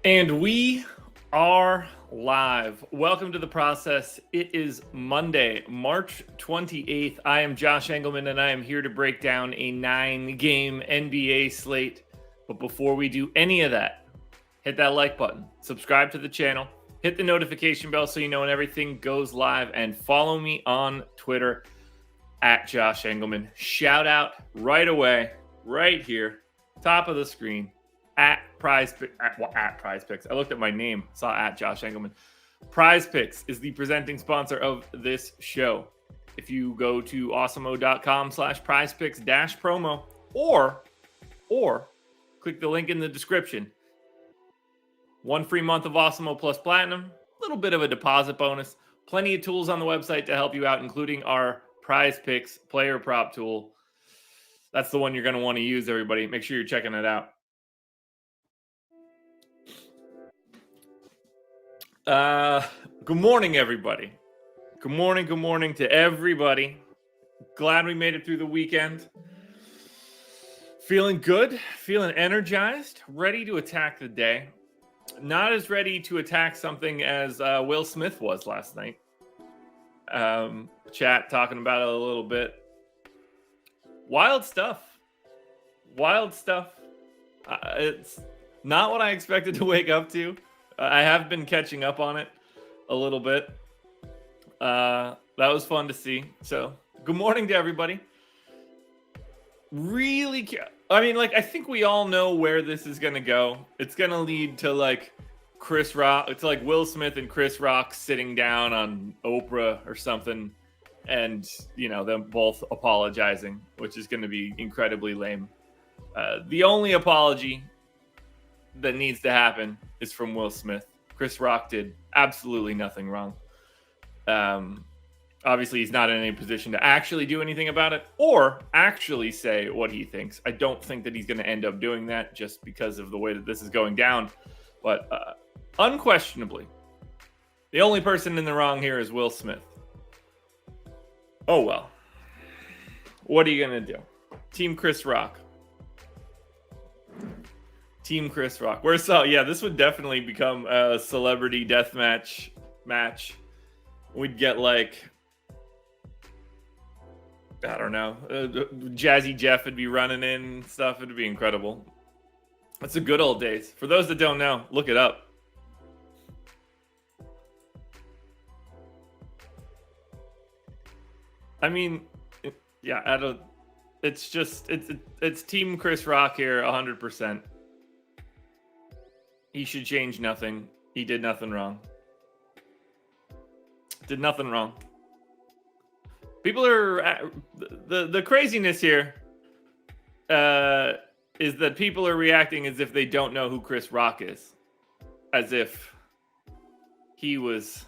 And we are live. Welcome to the process. It is Monday, March 28th. I am Josh Engleman, and I am here to break down a 9-game NBA slate. But before we do any of that, hit that like button, subscribe to the channel, hit the notification bell so you know when everything goes live, and follow me on Twitter at Josh Engleman. Shout out right away, right here, top of the screen. At Prize Picks. I looked at my name, saw at Josh Engleman. Prize Picks is the presenting sponsor of this show. If you go to awesemo.com/prizepicks-promo or click the link in the description. 1 free month of Awesemo plus Platinum, a little bit of a deposit bonus, plenty of tools on the website to help you out, including our Prize Picks player prop tool. That's the one you're going to want to use, everybody. Make sure you're checking it out. Good morning, everybody. Good morning to everybody. Glad we made it through the weekend. Feeling good, feeling energized, ready to attack the day. Not as ready to attack something as Will Smith was last night. Chat talking about it a little bit. Wild stuff. It's not what I expected to wake up to. I have been catching up on it a little bit. That was fun to see. So, good morning to everybody. I think we all know where this is going to go. It's going to lead to Chris Rock. It's like Will Smith and Chris Rock sitting down on Oprah or something, and them both apologizing, which is going to be incredibly lame. The only apology that needs to happen is from Will Smith. Chris Rock did absolutely nothing wrong. Obviously, he's not in any position to actually do anything about it or actually say what he thinks. I don't think that he's going to end up doing that just because of the way that this is going down. But unquestionably, the only person in the wrong here is Will Smith. Oh, well. What are you going to do? Team Chris Rock. Team Chris Rock. This would definitely become a celebrity deathmatch match. We'd get I don't know, Jazzy Jeff would be running in and stuff. It'd be incredible. That's the good old days. For those that don't know, look it up. I mean, it's Team Chris Rock here 100%. He should change nothing. He did nothing wrong. People are the craziness here is that people are reacting as if they don't know who Chris Rock is, as if he was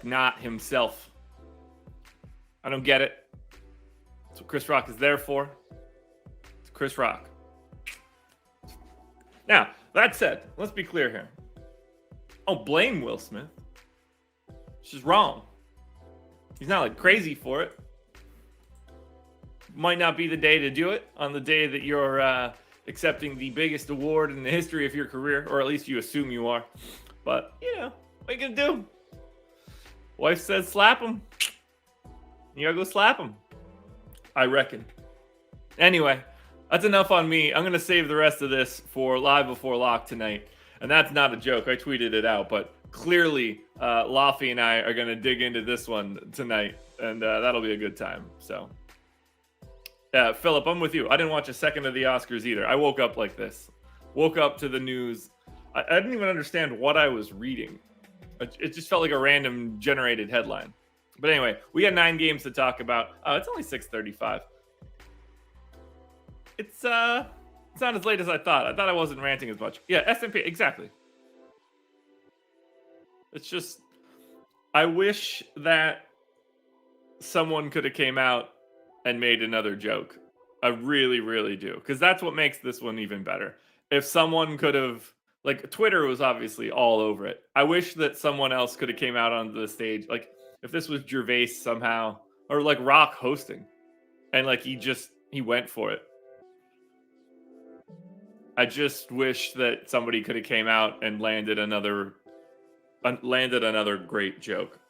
not himself. I don't get it. That's what Chris Rock is there for. It's Chris Rock. Now, that said, let's be clear here. Don't blame Will Smith. It's just wrong. He's not crazy for it. Might not be the day to do it on the day that you're accepting the biggest award in the history of your career, or at least you assume you are. But, what are you going to do? Wife says slap him. You gotta go slap him, I reckon. Anyway, that's enough on me. I'm going to save the rest of this for Live Before Lock tonight. And that's not a joke. I tweeted it out. But clearly, Laffy and I are going to dig into this one tonight. And that'll be a good time. So, Philip, I'm with you. I didn't watch a second of the Oscars either. I woke up like this. Woke up to the news. I didn't even understand what I was reading. It just felt like a random generated headline. But anyway, we got 9 games to talk about. It's only 6:35. It's not as late as I thought. I thought I wasn't ranting as much. Yeah, S&P, exactly. It's just, I wish that someone could have came out and made another joke. I really, really do. Because that's what makes this one even better. If someone could have, Twitter was obviously all over it. I wish that someone else could have came out onto the stage. If this was Gervais somehow, or Rock hosting, and he went for it. I just wish that somebody could have came out and landed another great joke.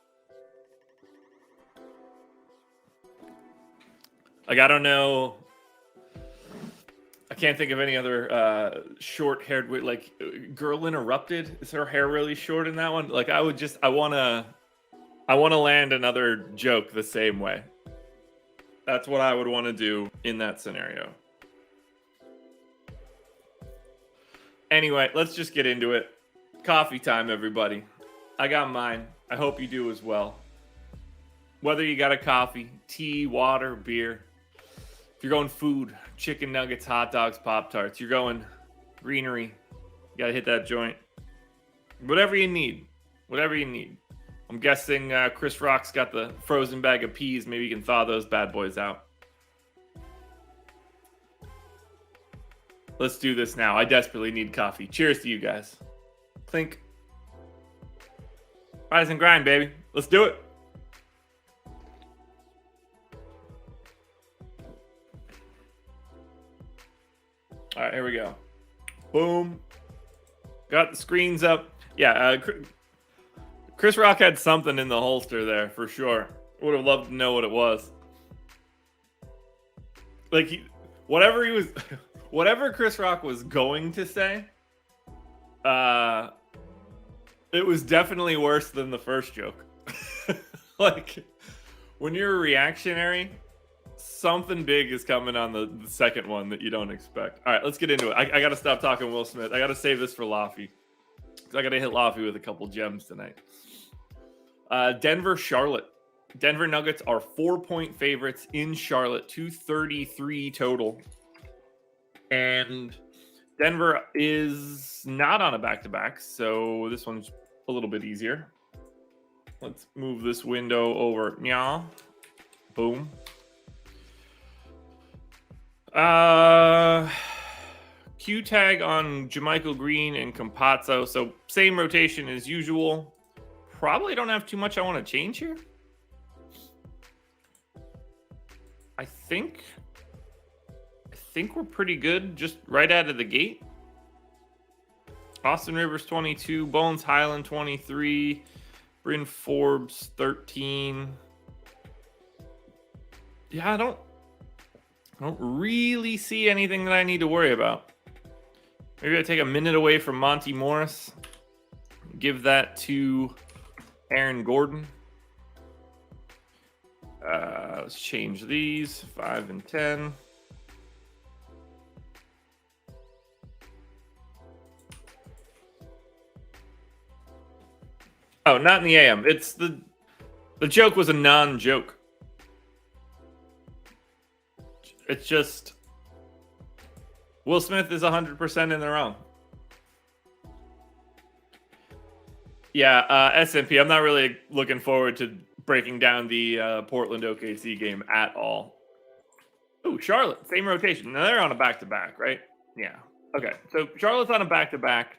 Like, I don't know. I can't think of any other short-haired, like, Girl Interrupted. Is her hair really short in that one? Like, I want to land another joke the same way. That's what I would want to do in that scenario. Anyway, let's just get into it. Coffee time, everybody. I got mine. I hope you do as well. Whether you got a coffee, tea, water, beer. If you're going food, chicken nuggets, hot dogs, Pop-Tarts. You're going greenery. You got to hit that joint. Whatever you need. Whatever you need. I'm guessing Chris Rock's got the frozen bag of peas. Maybe you can thaw those bad boys out. Let's do this now. I desperately need coffee. Cheers to you guys. Clink. Rise and grind, baby. Let's do it. All right, here we go. Boom. Got the screens up. Yeah, Chris Rock had something in the holster there for sure. Would have loved to know what it was. Like, whatever Chris Rock was going to say, it was definitely worse than the first joke. Like, when you're a reactionary, something big is coming on the second one that you don't expect. All right, let's get into it. I got to stop talking Will Smith. I got to save this for Laffy. I got to hit Laffy with a couple gems tonight. Denver, Charlotte. Denver Nuggets are 4-point favorites in Charlotte, 233 total. And Denver is not on a back-to-back, so this one's a little bit easier. Let's move this window over. Yeah. Boom. Q tag on Jermichael Green and Campazzo. So same rotation as usual. Probably don't have too much I want to change here. I think we're pretty good just right out of the gate. Austin Rivers 22, Bones Highland 23, Bryn Forbes 13. Yeah, I don't really see anything that I need to worry about. Maybe I take a minute away from Monty Morris. Give that to Aaron Gordon. Let's change these. 5 and 10. Oh, not in the AM. It's the joke was a non-joke. It's just Will Smith is 100% in the wrong. Yeah, SMP. I'm not really looking forward to breaking down the Portland OKC game at all. Ooh, Charlotte, same rotation. Now they're on a back-to-back, right? Yeah. Okay, so Charlotte's on a back-to-back.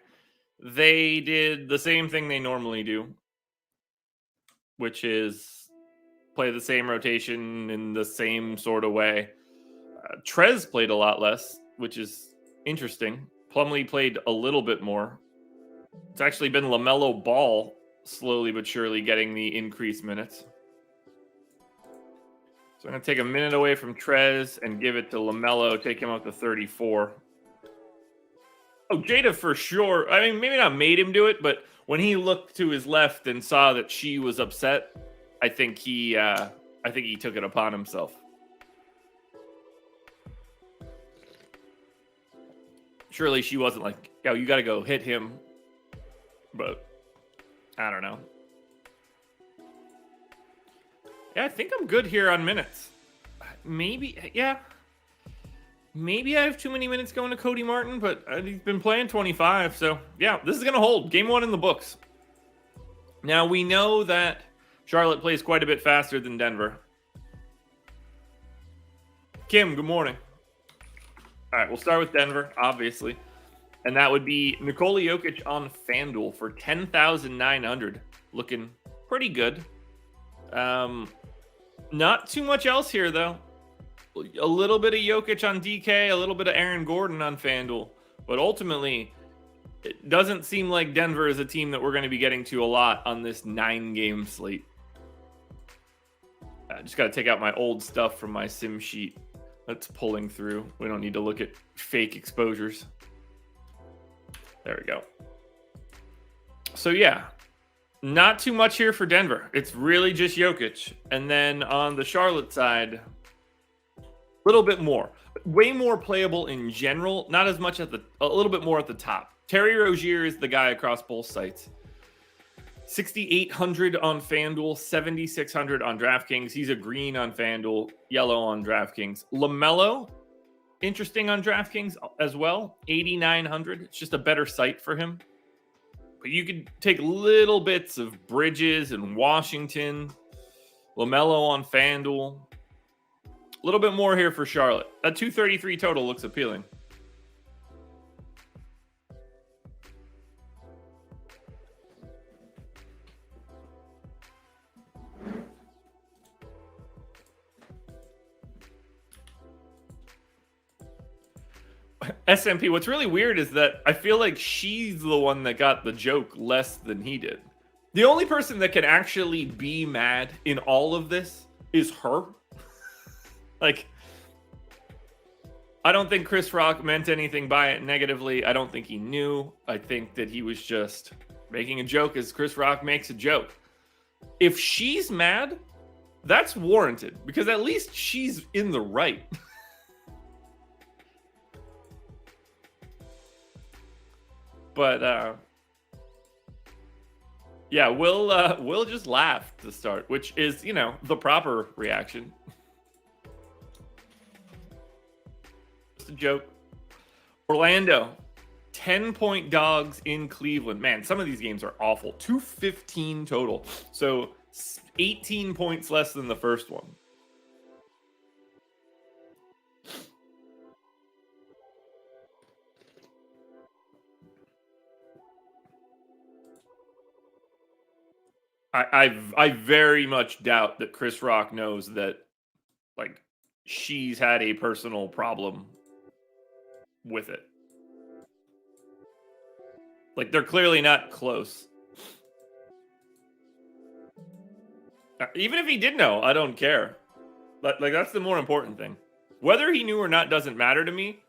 They did the same thing they normally do, which is play the same rotation in the same sort of way. Trez played a lot less, which is interesting. Plumlee played a little bit more. It's actually been LaMelo Ball slowly but surely getting the increased minutes. So I'm going to take a minute away from Trez and give it to LaMelo, take him up to 34. Oh, Jada for sure. I mean, maybe not made him do it, but when he looked to his left and saw that she was upset, I think he took it upon himself. Surely she wasn't like, yo, you got to go hit him. But I don't know. Yeah, I think I'm good here on minutes. Maybe, yeah. Maybe I have too many minutes going to Cody Martin, but he's been playing 25. So, yeah, this is going to hold. Game 1 in the books. Now, we know that Charlotte plays quite a bit faster than Denver. Kim, good morning. All right, we'll start with Denver, obviously. And that would be Nikola Jokic on FanDuel for 10,900. Looking pretty good. Not too much else here, though. A little bit of Jokic on DK, a little bit of Aaron Gordon on FanDuel. But ultimately, it doesn't seem like Denver is a team that we're going to be getting to a lot on this 9-game slate. I just got to take out my old stuff from my sim sheet that's pulling through. We don't need to look at fake exposures. There we go. So yeah, not too much here for Denver. It's really just Jokic. And then on the Charlotte side, a little bit more. Way more playable in general, not as much at a little bit more at the top. Terry Rozier is the guy across both sites. 6,800 on FanDuel, 7,600 on DraftKings. He's a green on FanDuel, yellow on DraftKings. LaMelo, interesting on DraftKings as well, 8,900. It's just a better site for him. But you could take little bits of Bridges and Washington, LaMelo on FanDuel. A little bit more here for Charlotte. That 233 total looks appealing. SMP, what's really weird is that I feel like she's the one that got the joke less than he did. The only person that can actually be mad in all of this is her. Like, I don't think Chris Rock meant anything by it negatively. I don't think he knew. I think that he was just making a joke as Chris Rock makes a joke. If she's mad, that's warranted because at least she's in the right. But yeah, we'll just laugh to start, which is, you know, the proper reaction. Just a joke. Orlando, 10-point dogs in Cleveland. Man, some of these games are awful. 215 total. So 18 points less than the first one. I very much doubt that Chris Rock knows that, like, she's had a personal problem with it. Like, they're clearly not close. Even if he did know, I don't care. But, like, that's the more important thing. Whether he knew or not doesn't matter to me.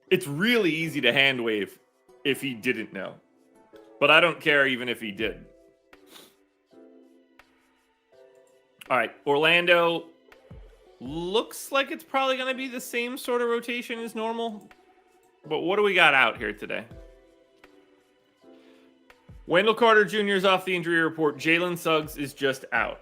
It's really easy to hand wave if he didn't know. But I don't care even if he did. All right, Orlando looks like it's probably going to be the same sort of rotation as normal. But what do we got out here today? Wendell Carter Jr. is off the injury report. Jalen Suggs is just out.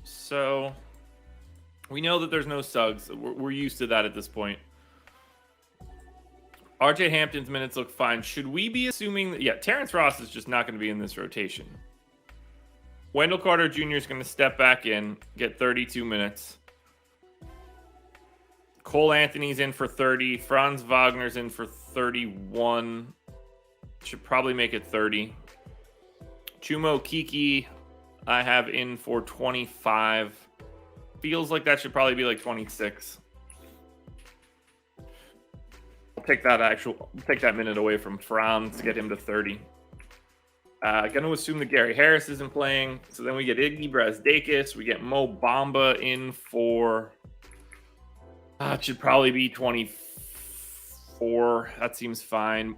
So we know that there's no Suggs. We're used to that at this point. RJ Hampton's minutes look fine. Should we be assuming that, yeah, Terrence Ross is just not going to be in this rotation. Wendell Carter Jr. is going to step back in, get 32 minutes. Cole Anthony's in for 30. Franz Wagner's in for 31. Should probably make it 30. Chumo Kiki, I have in for 25. Feels like that should probably be like 26. Take that minute away from Franz to get him to 30. Gonna assume that Gary Harris isn't playing. So then we get Iggy Brazdeikis. We get Mo Bamba in for it should probably be 24. That seems fine.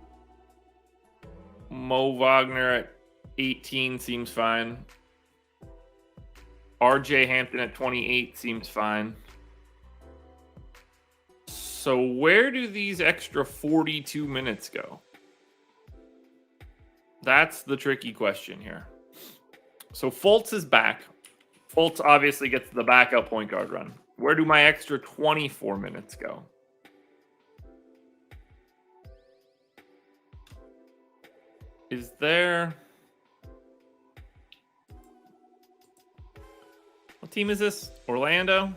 Mo Wagner at 18 seems fine. RJ Hampton at 28 seems fine. So where do these extra 42 minutes go? That's the tricky question here. So Fultz is back. Fultz obviously gets the backup point guard run. Where do my extra 24 minutes go? Is there... What team is this? Orlando?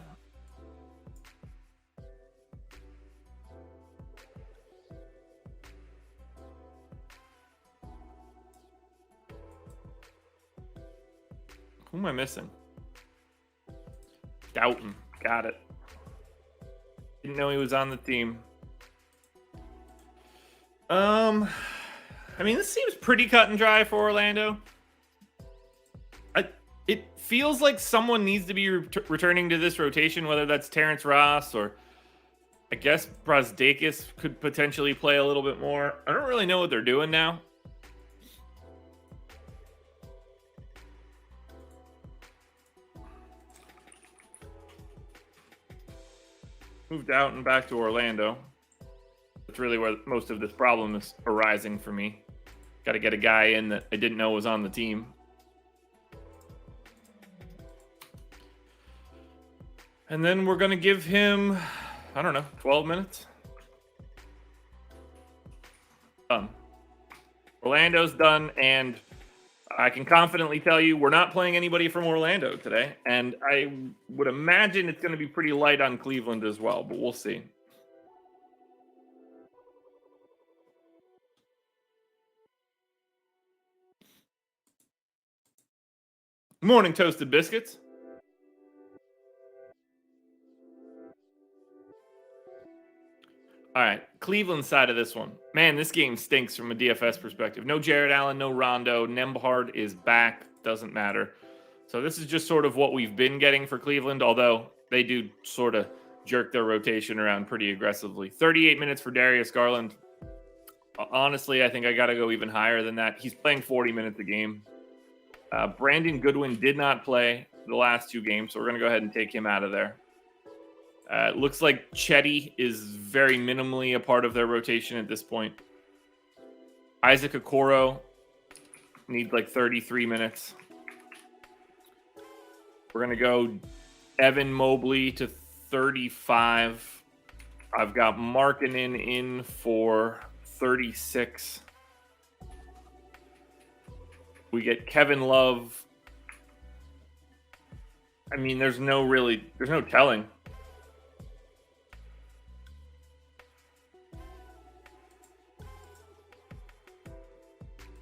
Who am I missing? Doughton. Got it. Didn't know he was on the team. I mean, this seems pretty cut and dry for Orlando. It feels like someone needs to be returning to this rotation, whether that's Terrence Ross or I guess Brazdakis could potentially play a little bit more. I don't really know what they're doing now. Moved out and back to Orlando. That's really where most of this problem is arising for me. Got to get a guy in that I didn't know was on the team. And then we're going to give him, I don't know, 12 minutes. Done. Orlando's done, and I can confidently tell you we're not playing anybody from Orlando today. And I would imagine it's going to be pretty light on Cleveland as well, but we'll see. Morning, Toasted Biscuits. All right, Cleveland side of this one. Man, this game stinks from a DFS perspective. No Jared Allen, no Rondo. Nembhard is back. Doesn't matter. So this is just sort of what we've been getting for Cleveland, although they do sort of jerk their rotation around pretty aggressively. 38 minutes for Darius Garland. Honestly, I think I got to go even higher than that. He's playing 40 minutes a game. Brandon Goodwin did not play the last two games, so we're going to go ahead and take him out of there. It looks like Chetty is very minimally a part of their rotation at this point. Isaac Okoro needs like 33 minutes. We're going to go Evan Mobley to 35. I've got Markkanen in for 36. We get Kevin Love. I mean, there's no telling.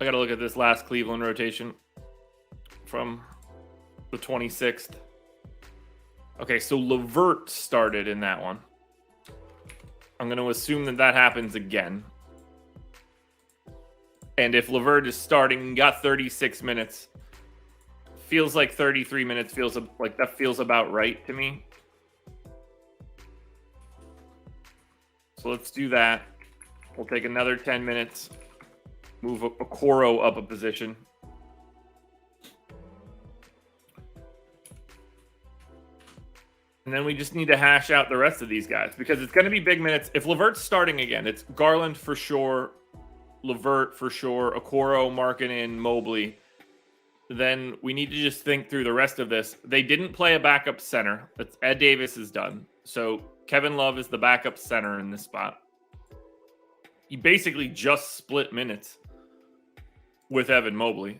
I got to look at this last Cleveland rotation from the 26th. Okay, so LeVert started in that one. I'm going to assume that happens again. And if LeVert is starting, got 36 minutes. Feels like 33 minutes feels like that feels about right to me. So let's do that. We'll take another 10 minutes. Move Okoro up a position. And then we just need to hash out the rest of these guys because it's going to be big minutes. If LeVert's starting again, it's Garland for sure, LeVert for sure, Okoro, Markkanen, Mobley. Then we need to just think through the rest of this. They didn't play a backup center. That's Ed Davis is done. So Kevin Love is the backup center in this spot. He basically just split minutes with Evan Mobley.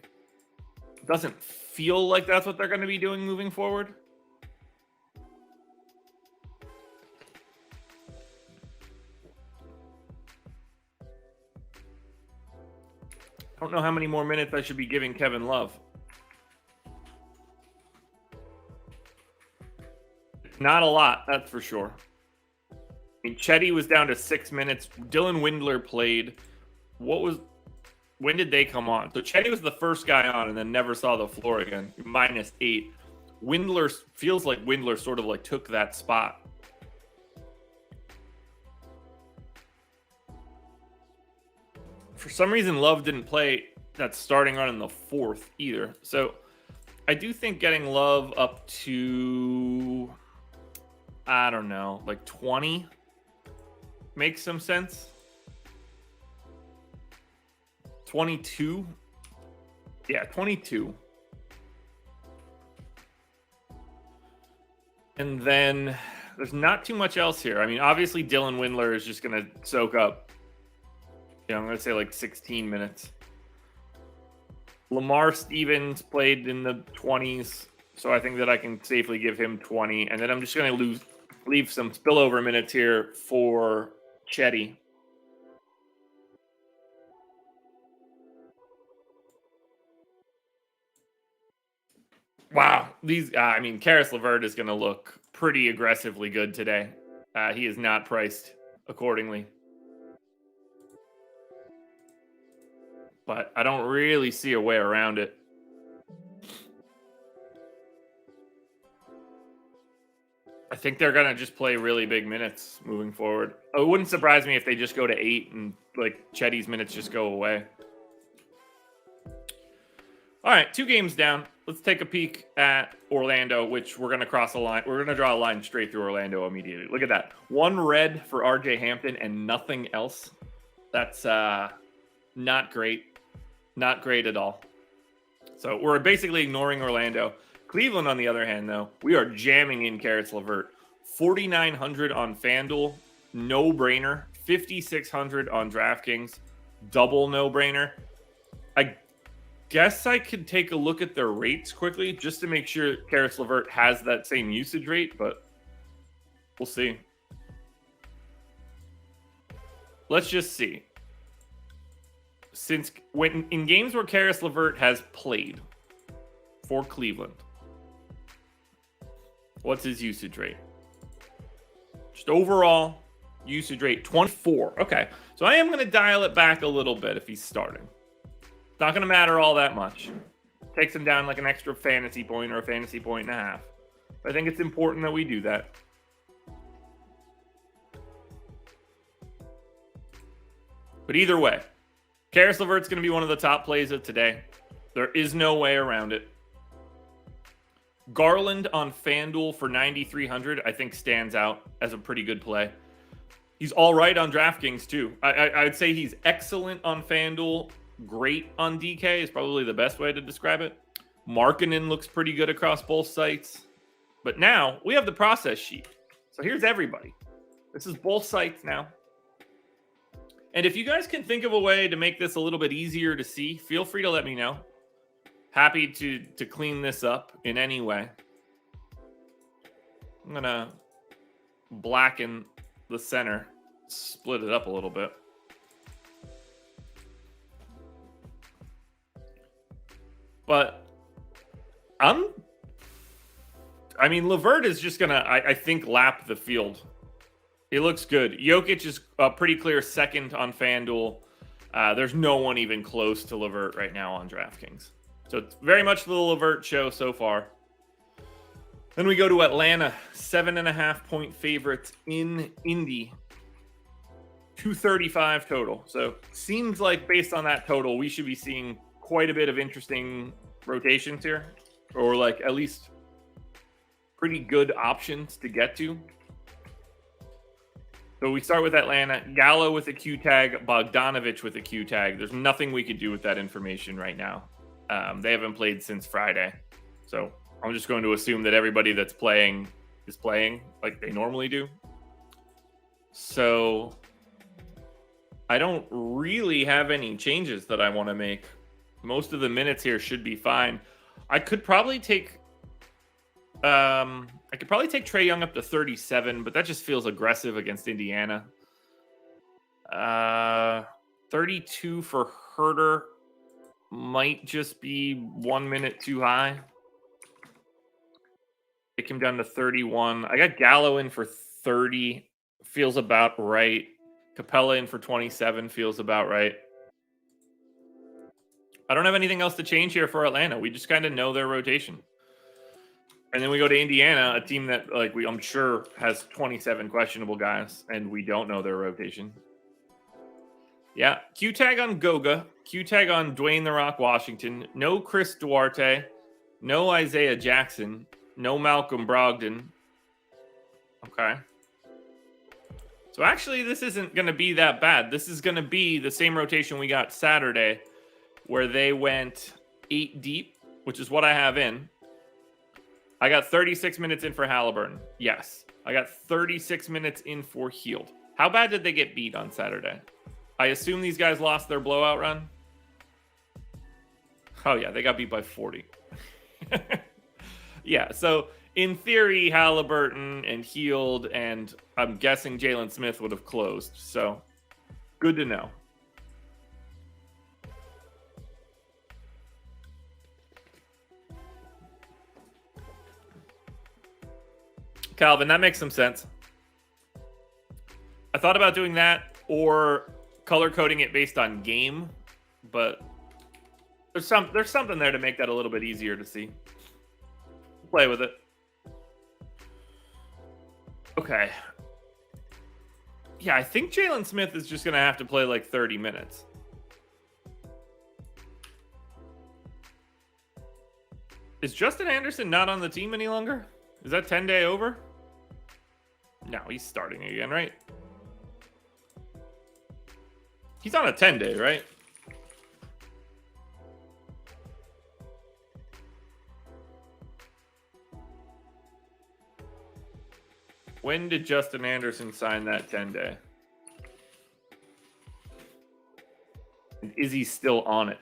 Doesn't feel like that's what they're going to be doing moving forward. I don't know how many more minutes I should be giving Kevin Love. Not a lot, that's for sure. I mean, Chetty was down to 6 minutes. Dylan Windler played. When did they come on? So Chetty was the first guy on and then never saw the floor again. -8. Windler feels like Windler sort of like took that spot. For some reason, Love didn't play that starting on in the 4th either. So I do think getting Love up to, I don't know, like 20 makes some sense. 22? Yeah, 22. And then there's not too much else here. I mean, obviously Dylan Windler is just going to soak up, I'm going to say like 16 minutes. Lamar Stevens played in the 20s, so I think that I can safely give him 20. And then I'm just going to leave some spillover minutes here for Chetty. Wow. Caris LeVert is going to look pretty aggressively good today. He is not priced accordingly. But I don't really see a way around it. I think they're going to just play really big minutes moving forward. It wouldn't surprise me if they just go to 8 and like Chetty's minutes just go away. All right, 2 games down. Let's take a peek at Orlando, which we're going to cross a line. We're going to draw a line straight through Orlando immediately. Look at that. 1 red for RJ Hampton and nothing else. That's not great. Not great at all. So we're basically ignoring Orlando. Cleveland, on the other hand, though, we are jamming in Caris LeVert. 4,900 on FanDuel. No-brainer. 5,600 on DraftKings. Double no-brainer. I guess I could take a look at their rates quickly just to make sure Caris LeVert has that same usage rate, but we'll see. Let's just see. Since when in games where Caris LeVert has played for Cleveland, what's his usage rate? Just overall usage rate, 24. Okay, so I am going to dial it back a little bit if he's starting. Not going to matter all that much. Takes him down like an extra fantasy point or a fantasy point and a half. But I think it's important that we do that. But either way, Caris LeVert's going to be one of the top plays of today. There is no way around it. Garland on FanDuel for 9,300, I think stands out as a pretty good play. He's all right on DraftKings too. I'd say he's excellent on FanDuel. Great on DK is probably the best way to describe it. Markkanen looks pretty good across both sites. But now we have the process sheet. So here's everybody. This is both sites now. And if you guys can think of a way to make this a little bit easier to see, feel free to let me know. Happy to clean this up in any way. I'm going to blacken the center, split it up a little bit. But LeVert is just going to, I think, lap the field. He looks good. Jokic is a pretty clear second on FanDuel. There's no one even close to LeVert right now on DraftKings. So it's very much the LeVert show so far. Then we go to Atlanta, 7.5-point favorites in Indy. 235 total. So seems like based on that total, we should be seeing quite a bit of interesting rotations here, or like at least pretty good options to get to. So we start with Atlanta. Gallo with a Q tag, Bogdanovich with a Q tag. There's nothing we could do with that information right now. They haven't played since Friday. So I'm just going to assume that everybody that's playing is playing like they normally do. So I don't really have any changes that I want to make. Most of the minutes here should be fine. I could probably take Trae Young up to 37, but that just feels aggressive against Indiana. 32 for Herter might just be 1 minute too high. Take him down to 31. I got Gallo in for 30. Feels about right. Capella in for 27. Feels about right. I don't have anything else to change here for Atlanta. We just kind of know their rotation. And then we go to Indiana, a team that I'm sure has 27 questionable guys, and we don't know their rotation. Yeah, Q tag on Goga, Q tag on Dwayne The Rock Washington, no Chris Duarte, no Isaiah Jackson, no Malcolm Brogdon. Okay. So actually, this isn't going to be that bad. This is going to be the same rotation we got Saturday, where they went 8 deep, which is what I have in. I got 36 minutes in for Halliburton. Yes. I got 36 minutes in for Hield. How bad did they get beat on Saturday? I assume these guys lost their blowout run. Oh, yeah. They got beat by 40. Yeah. So, in theory, Halliburton and Hield and I'm guessing Jalen Smith would have closed. So, good to know. Calvin, that makes some sense. I thought about doing that or color coding it based on game, but there's something there to make that a little bit easier to see. Play with it. Okay. Yeah, I think Jalen Smith is just going to have to play like 30 minutes. Is Justin Anderson not on the team any longer? Is that 10-day over? No, he's starting again, right? He's on a 10-day, right? When did Justin Anderson sign that 10-day? Is he still on it?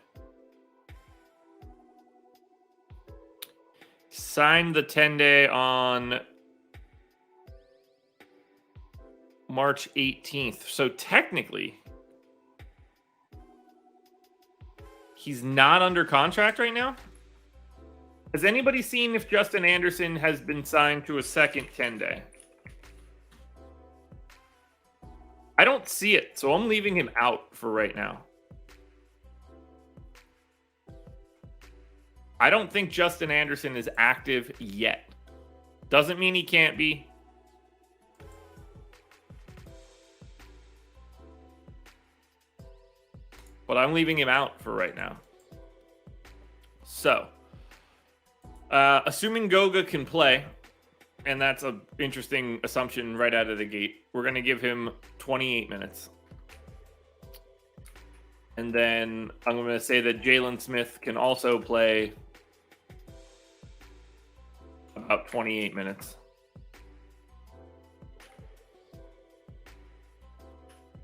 Signed the 10-day on March 18th. So technically, he's not under contract right now? Has anybody seen if Justin Anderson has been signed to a second 10-day? I don't see it, so I'm leaving him out for right now. I don't think Justin Anderson is active yet. Doesn't mean he can't be. But I'm leaving him out for right now. So, assuming Goga can play, and that's an interesting assumption right out of the gate, we're going to give him 28 minutes. And then I'm going to say that Jalen Smith can also play about 28 minutes.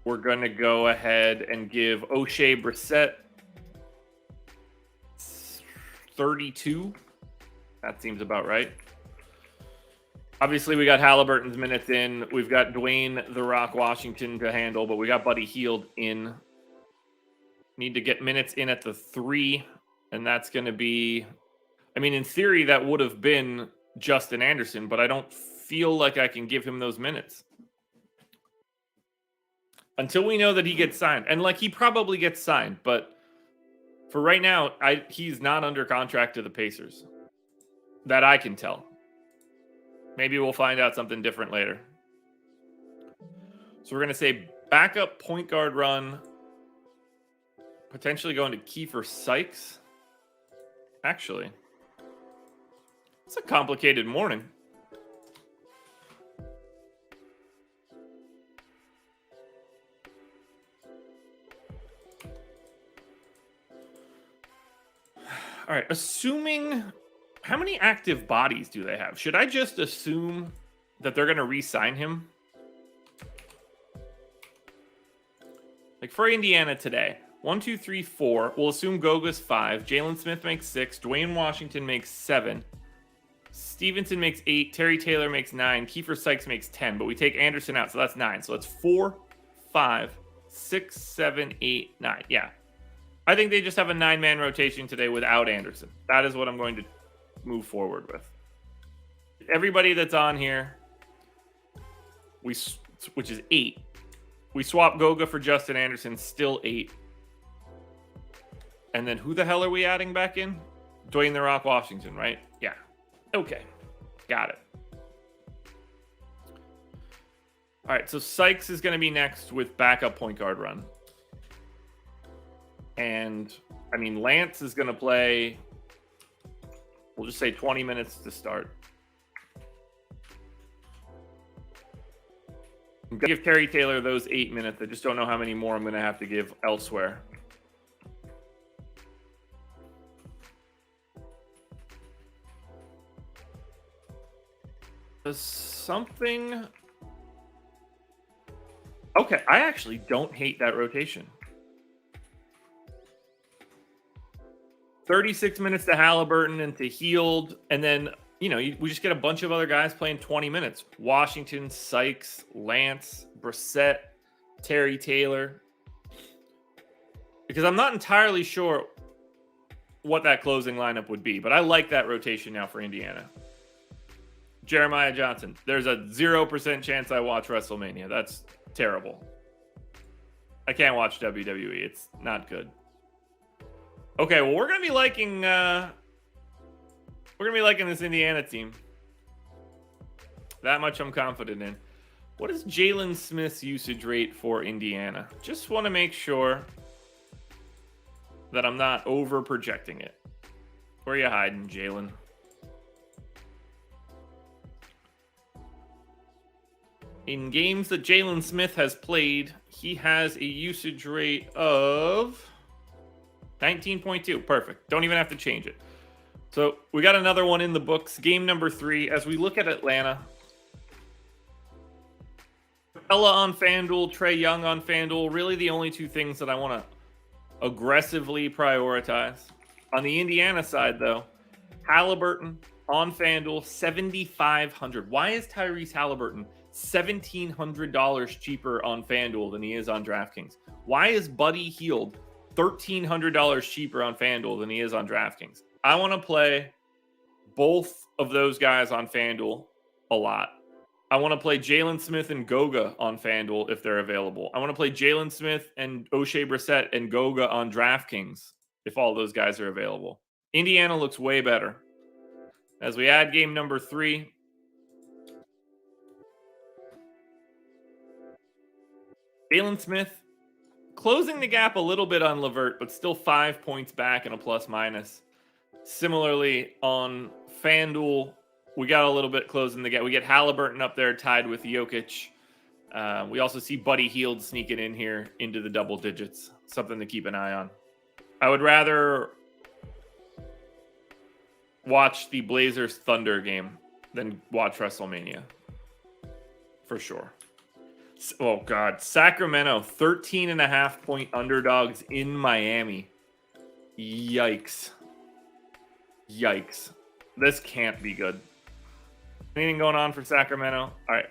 We're going to go ahead and give O'Shea Brissett 32. That seems about right. Obviously, we got Halliburton's minutes in. We've got Dwayne "The Rock" Washington to handle, but we got Buddy Hield in. Need to get minutes in at the 3, and that's going to be... I mean, in theory, that would have been Justin Anderson, but I don't feel like I can give him those minutes until we know that he gets signed. And, like, he probably gets signed, but for right now, he's not under contract to the Pacers. That I can tell. Maybe we'll find out something different later. So we're going to say backup point guard run, potentially going to Kiefer Sykes. Actually, it's a complicated morning. All right, assuming... How many active bodies do they have? Should I just assume that they're going to re-sign him? Like for Indiana today, 1, 2, 3, 4. We'll assume Goga's 5. Jalen Smith makes 6. Dwayne Washington makes 7. Stevenson makes 8. Terry Taylor makes 9. Kiefer Sykes makes 10. But we take Anderson out, so that's 9. So that's 4, 5, 6, 7, 8, 9. Yeah. I think they just have a 9-man rotation today without Anderson. That is what I'm going to move forward with. Everybody that's on here, which is 8. We swap Goga for Justin Anderson, still 8. And then who the hell are we adding back in? Dwayne "The Rock" Washington, right? Yeah. Okay. Got it. All right, so Sykes is going to be next with backup point guard run. And, I mean, Lance is going to play... We'll just say 20 minutes to start. I'm going to give Terry Taylor those 8 minutes. I just don't know how many more I'm going to have to give elsewhere. Does something... Okay, I actually don't hate that rotation. 36 minutes to Halliburton and to Hield, and then, you know, we just get a bunch of other guys playing 20 minutes. Washington, Sykes, Lance, Brissett, Terry Taylor. Because I'm not entirely sure what that closing lineup would be, but I like that rotation now for Indiana. Jeremiah Johnson. There's a 0% chance I watch WrestleMania. That's terrible. I can't watch WWE. It's not good. Okay, well, we're gonna be liking this Indiana team. That much I'm confident in. What is Jalen Smith's usage rate for Indiana? Just want to make sure that I'm not over projecting it. Where are you hiding, Jalen? In games that Jalen Smith has played, he has a usage rate of 19.2. Perfect. Don't even have to change it. So we got another one in the books. Game number 3. As we look at Atlanta, Capella on FanDuel, Trae Young on FanDuel, really the only two things that I want to aggressively prioritize. On the Indiana side, though, Halliburton on FanDuel, $7,500. Why is Tyrese Halliburton $1,700 cheaper on FanDuel than he is on DraftKings? Why is Buddy Hield $1,300 cheaper on FanDuel than he is on DraftKings? I want to play both of those guys on FanDuel a lot. I want to play Jalen Smith and Goga on FanDuel if they're available. I want to play Jalen Smith and O'Shea Brissett and Goga on DraftKings if all those guys are available. Indiana looks way better. As we add game number 3, Jalen Smith closing the gap a little bit on LeVert, but still 5 points back and a plus minus. Similarly, on FanDuel, we got a little bit closing the gap. We get Halliburton up there tied with Jokic. We also see Buddy Hield sneaking in here into the double digits. Something to keep an eye on. I would rather watch the Blazers Thunder game than watch WrestleMania. For sure. Oh, God. Sacramento, 13.5-point underdogs in Miami. Yikes. Yikes. This can't be good. Anything going on for Sacramento? All right.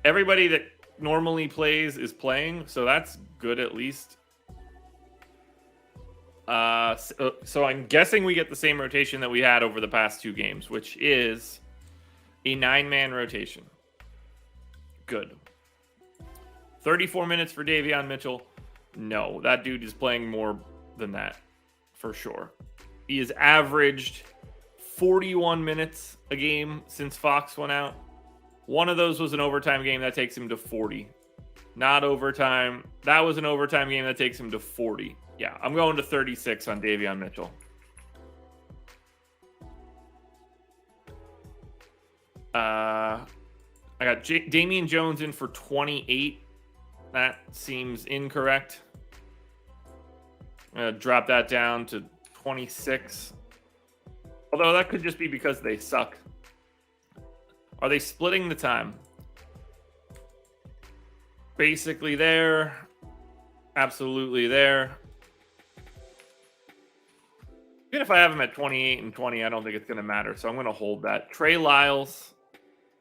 Everybody that normally plays is playing, so that's good at least. So I'm guessing we get the same rotation that we had over the past 2 games, which is a 9-man rotation. Good. 34 minutes for Davion Mitchell. No, that dude is playing more than that, for sure. He has averaged 41 minutes a game since Fox went out. One of those was an overtime game that takes him to 40. Not overtime. That was an overtime game that takes him to 40. Yeah, I'm going to 36 on Davion Mitchell. I got Damian Jones in for 28. That seems incorrect. I'm going to drop that down to 26. Although that could just be because they suck. Are they splitting the time? Basically there. Absolutely there. Even if I have them at 28 and 20, I don't think it's going to matter. So I'm going to hold that. Trey Lyles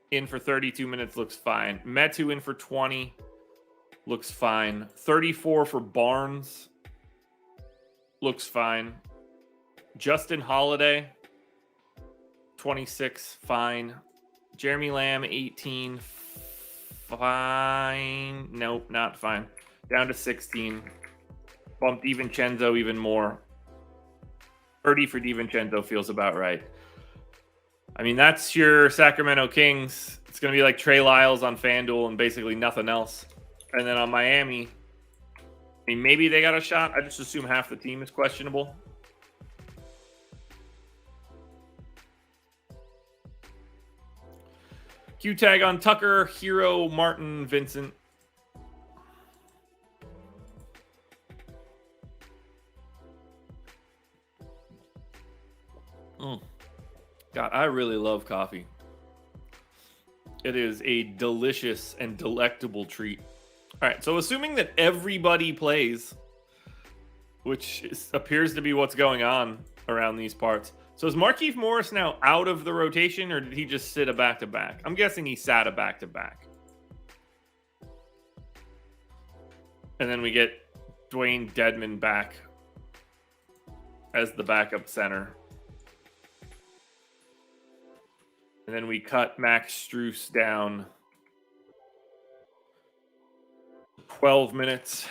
in for 32 minutes looks fine. Metu in for 20 looks fine. 34 for Barnes looks fine. Justin Holiday, 26, fine. Jeremy Lamb, 18, fine. Nope, not fine. Down to 16. Bumped DiVincenzo even more. 30 for DiVincenzo feels about right. I mean, that's your Sacramento Kings. It's going to be like Trey Lyles on FanDuel and basically nothing else. And then on Miami, I mean, maybe they got a shot. I just assume half the team is questionable. Q tag on Tucker, Hero, Martin, Vincent. God, I really love coffee. It is a delicious and delectable treat. All right, so assuming that everybody plays, which appears to be what's going on around these parts. So is Markieff Morris now out of the rotation, or did he just sit a back-to-back? I'm guessing he sat a back-to-back. And then we get Dwayne Dedmon back as the backup center. And then we cut Max Strus down 12 minutes.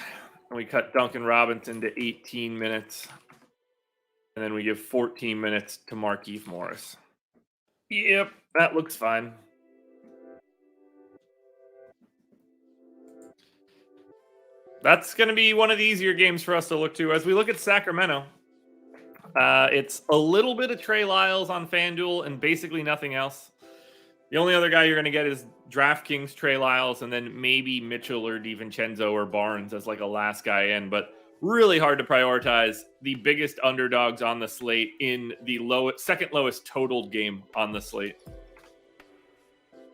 And we cut Duncan Robinson to 18 minutes. And then we give 14 minutes to Markieff Morris. Yep, that looks fine. That's going to be one of the easier games for us to look to. As we look at Sacramento, it's a little bit of Trey Lyles on FanDuel and basically nothing else. The only other guy you're going to get is DraftKings Trey Lyles, and then maybe Mitchell or DiVincenzo or Barnes as like a last guy in. But really hard to prioritize the biggest underdogs on the slate in the second lowest totaled game on the slate.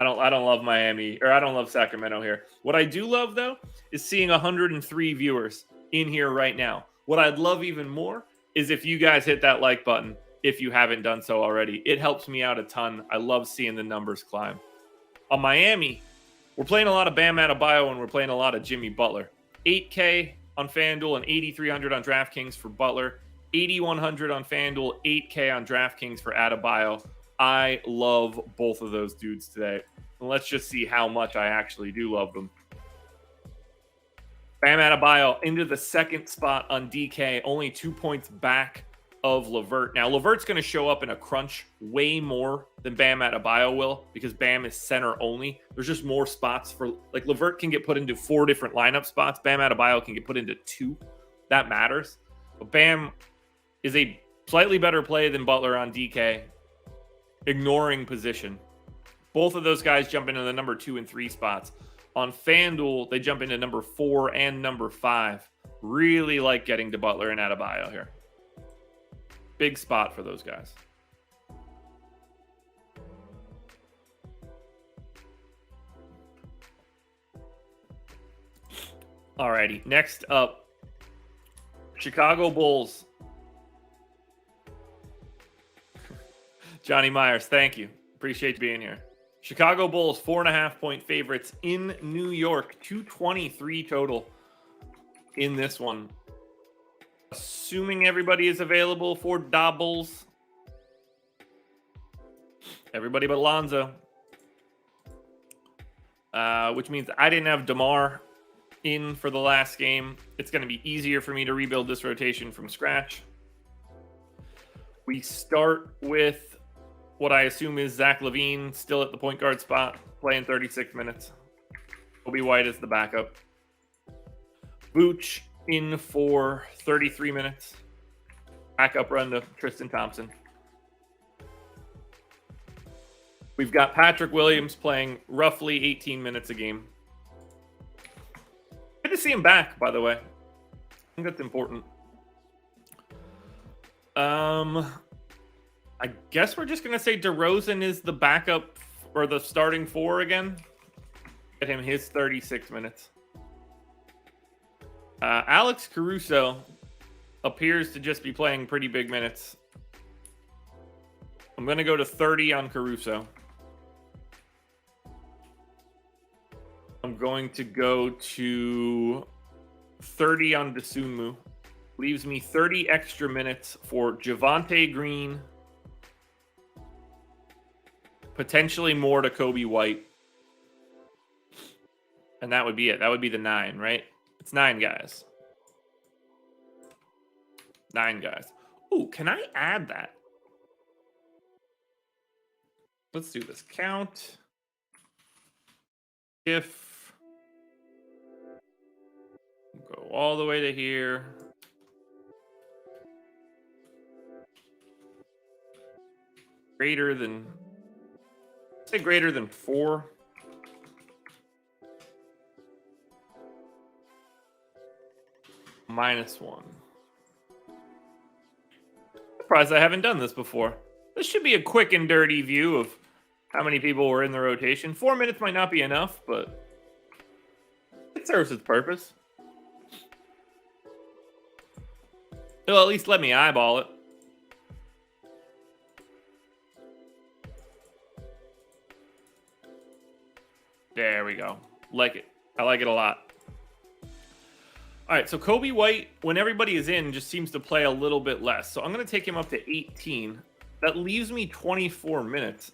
I don't love Miami, or I don't love Sacramento here. What I do love, though, is seeing 103 viewers in here right now. What I'd love even more is if you guys hit that like button if you haven't done so already. It helps me out a ton. I love seeing the numbers climb. On Miami, we're playing a lot of Bam Adebayo and we're playing a lot of Jimmy Butler. 8K on FanDuel and 8,300 on DraftKings for Butler. 8,100 on FanDuel, 8K on DraftKings for Adebayo. I love both of those dudes today. And let's just see how much I actually do love them. Bam Adebayo into the second spot on DK, only 2 points back of LeVert. Now, LeVert's going to show up in a crunch way more than Bam Adebayo will because Bam is center only. There's just more spots for, like, LeVert can get put into 4 different lineup spots. Bam Adebayo can get put into 2. That matters. But Bam is a slightly better play than Butler on DK, ignoring position. Both of those guys jump into the number 2 and 3 spots. On FanDuel, they jump into number 4 and number 5. Really like getting to Butler and Adebayo here. Big spot for those guys. Alrighty, next up, Chicago Bulls. Johnny Myers, thank you. Appreciate you being here. Chicago Bulls, 4.5-point favorites in New York. 223 total in this one. Assuming everybody is available for doubles. Everybody but Lonzo. Which means I didn't have DeMar in for the last game. It's going to be easier for me to rebuild this rotation from scratch. We start with what I assume is Zach LaVine still at the point guard spot, playing 36 minutes. Kobe White is the backup. Vooch in for 33 minutes. Backup run to Tristan Thompson. We've got Patrick Williams playing roughly 18 minutes a game. Good to see him back, by the way. I think that's important. I guess we're just going to say DeRozan is the backup or the starting 4 again. Get him his 36 minutes. Alex Caruso appears to just be playing pretty big minutes. I'm going to go to 30 on Caruso. I'm going to go to 30 on Dosunmu. Leaves me 30 extra minutes for Javonte Green. Potentially more to Kobe White. And that would be it. That would be the 9, right? It's 9 guys. 9 guys. Ooh, can I add that? Let's do this. Count. If. Go all the way to here. Greater than. Say greater than 4. -1. Surprised I haven't done this before. This should be a quick and dirty view of how many people were in the rotation. 4 minutes might not be enough, but it serves its purpose. It'll at least let me eyeball it. There we go. Like it. I like it a lot. All right, so Kobe White, when everybody is in, just seems to play a little bit less. So I'm going to take him up to 18. That leaves me 24 minutes.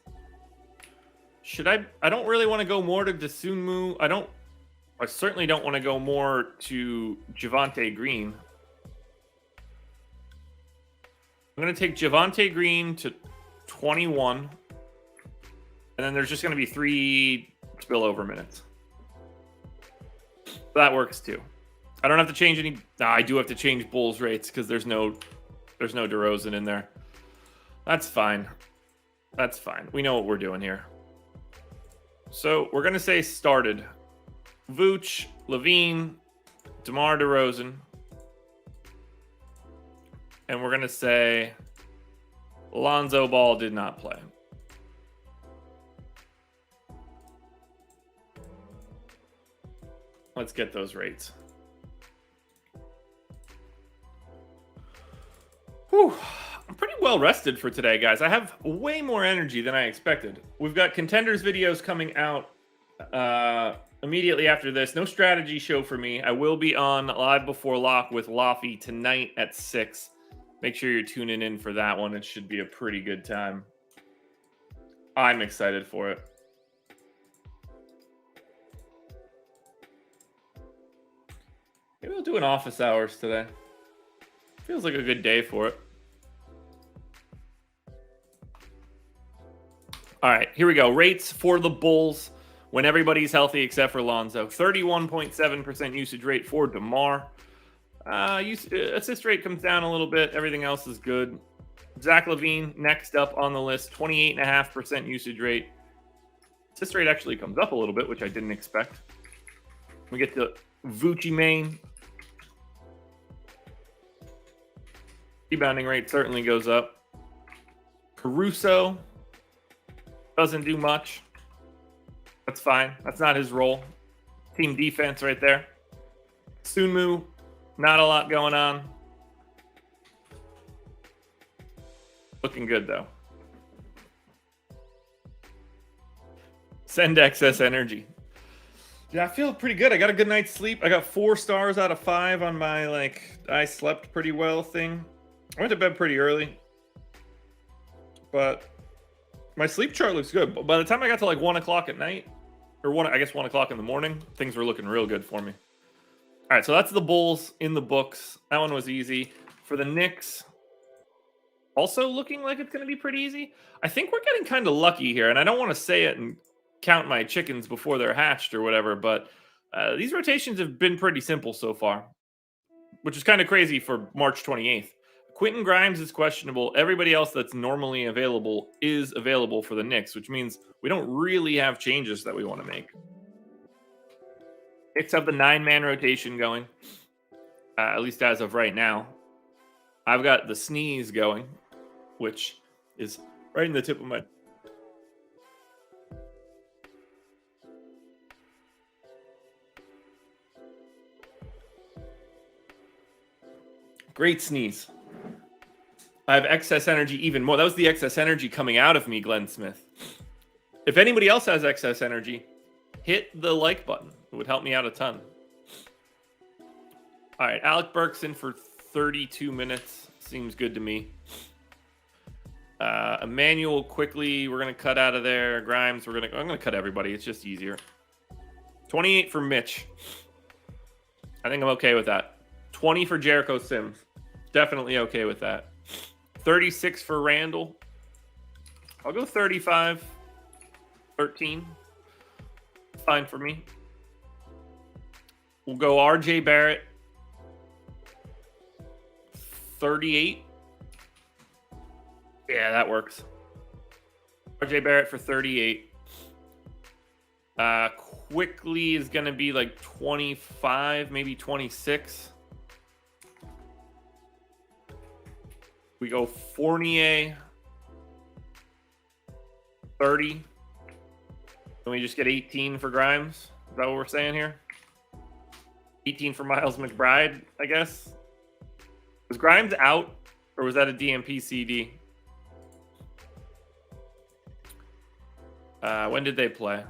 Should I? I don't really want to go more to Dosunmu. I certainly don't want to go more to Javonte Green. I'm going to take Javonte Green to 21. And then there's just going to be 3 spillover minutes. That works too. I don't have to change any. I do have to change Bulls rates because there's no DeRozan in there. That's fine. That's fine. We know what we're doing here. So we're going to say started. Vooch, Levine, DeMar DeRozan. And we're going to say Lonzo Ball did not play. Let's get those rates. Whew. I'm pretty well rested for today, guys. I have way more energy than I expected. We've got contenders videos coming out immediately after this. No strategy show for me. I will be on Live Before Lock with Laffy tonight at 6. Make sure you're tuning in for that one. It should be a pretty good time. I'm excited for it. Maybe we'll do an office hours today. Feels like a good day for it. All right, here we go. Rates for the Bulls when everybody's healthy except for Lonzo. 31.7% usage rate for DeMar. Assist rate comes down a little bit. Everything else is good. Zach LaVine next up on the list. 28.5% usage rate. Assist rate actually comes up a little bit, which I didn't expect. We get to Voochie Main. Rebounding rate certainly goes up. Caruso doesn't do much. That's fine. That's not his role. Team defense right there. Sunmu, not a lot going on. Looking good, though. Send excess energy. Yeah, I feel pretty good. I got a good night's sleep. I got 4 stars out of 5 on my, I slept pretty well thing. I went to bed pretty early. But my sleep chart looks good. But by the time I got to 1 o'clock at night, or 1 o'clock in the morning, things were looking real good for me. All right, so that's the Bulls in the books. That one was easy. For the Knicks, also looking like it's going to be pretty easy. I think we're getting kind of lucky here, and I don't want to say it and count my chickens before they're hatched or whatever, but these rotations have been pretty simple so far, which is kind of crazy for March 28th. Quentin Grimes is questionable. Everybody else that's normally available is available for the Knicks, which means we don't really have changes that we want to make. Knicks have the 9-man rotation going, at least as of right now. I've got the sneeze going, which is right in the tip of my... Great sneeze. I have excess energy even more. That was the excess energy coming out of me, Glenn Smith. If anybody else has excess energy, hit the like button. It would help me out a ton. All right, Alec Burks in for 32 minutes. Seems good to me. Emmanuel quickly, we're going to cut out of there. Grimes, I'm going to cut everybody. It's just easier. 28 for Mitch. I think I'm okay with that. 20 for Jericho Sims. Definitely okay with that. 36 for Randall. I'll go 35. 13. Fine for me. We'll go RJ Barrett. 38. Yeah, that works. RJ Barrett for 38. Quickly is going to be 25, maybe 26. We go Fournier, 30. And we just get 18 for Grimes. Is that what we're saying here? 18 for Miles McBride, I guess. Was Grimes out, or was that a DMP CD? When did they play?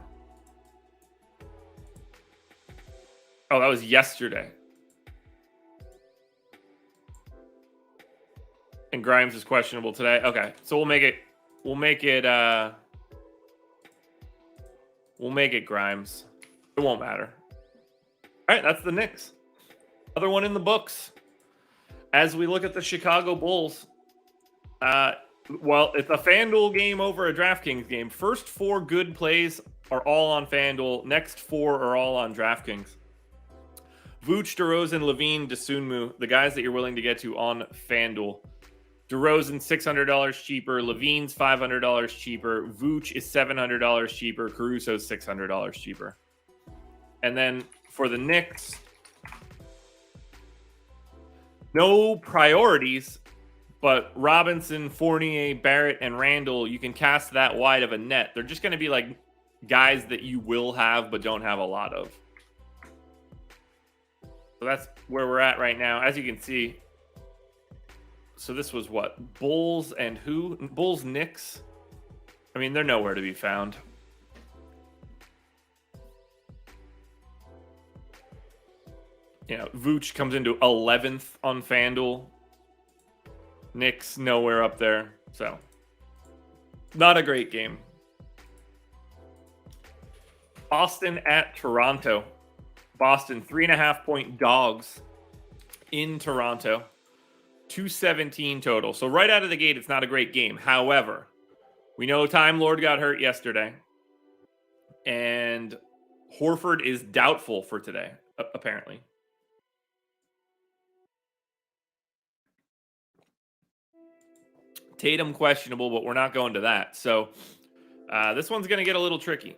Oh, that was yesterday. And Grimes is questionable today. Okay, so we'll make it We'll make it Grimes. It won't matter. All right, that's the Knicks. Other one in the books. As we look at the Chicago Bulls, well, it's a FanDuel game over a DraftKings game. First 4 good plays are all on FanDuel. Next 4 are all on DraftKings. Vooch, DeRozan, Levine, Dosunmu, the guys that you're willing to get to on FanDuel. DeRozan, $600 cheaper. Levine's $500 cheaper. Vooch is $700 cheaper. Caruso's $600 cheaper. And then for the Knicks, no priorities, but Robinson, Fournier, Barrett, and Randall, you can cast that wide of a net. They're just going to be like guys that you will have but don't have a lot of. So that's where we're at right now. As you can see, so this was what? Bulls and who? Bulls, Knicks? I mean, they're nowhere to be found. You know, Vooch comes into 11th on FanDuel. Knicks nowhere up there. So, not a great game. Boston at Toronto. Boston, 3.5-point dogs in Toronto. 217 total. So right out of the gate, it's not a great game. However, we know Time Lord got hurt yesterday. And Horford is doubtful for today, apparently. Tatum questionable, but we're not going to that. So this one's going to get a little tricky.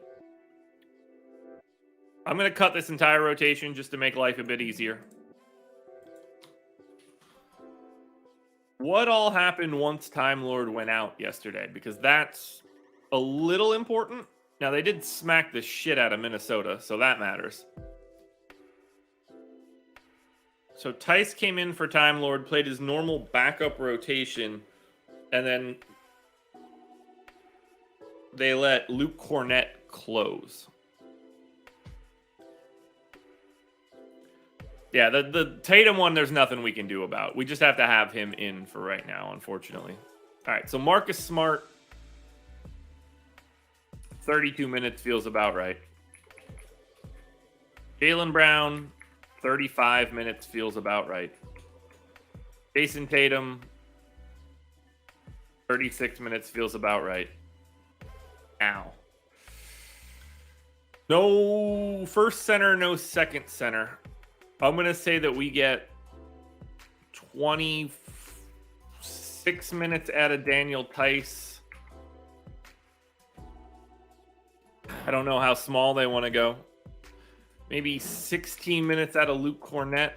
I'm going to cut this entire rotation just to make life a bit easier. What all happened once Time Lord went out yesterday? Because that's a little important. Now, they did smack the shit out of Minnesota, so that matters. So Tice came in for Time Lord, played his normal backup rotation, and then they let Luke Cornett close. Yeah, the Tatum one, there's nothing we can do about. We just have to have him in for right now, unfortunately. All right, so Marcus Smart, 32 minutes feels about right. Jaylen Brown, 35 minutes feels about right. Jason Tatum, 36 minutes feels about right. Ow. No first center, no second center. I'm going to say that we get 26 minutes out of Daniel Tice. I don't know how small they want to go. Maybe 16 minutes out of Luke Cornett.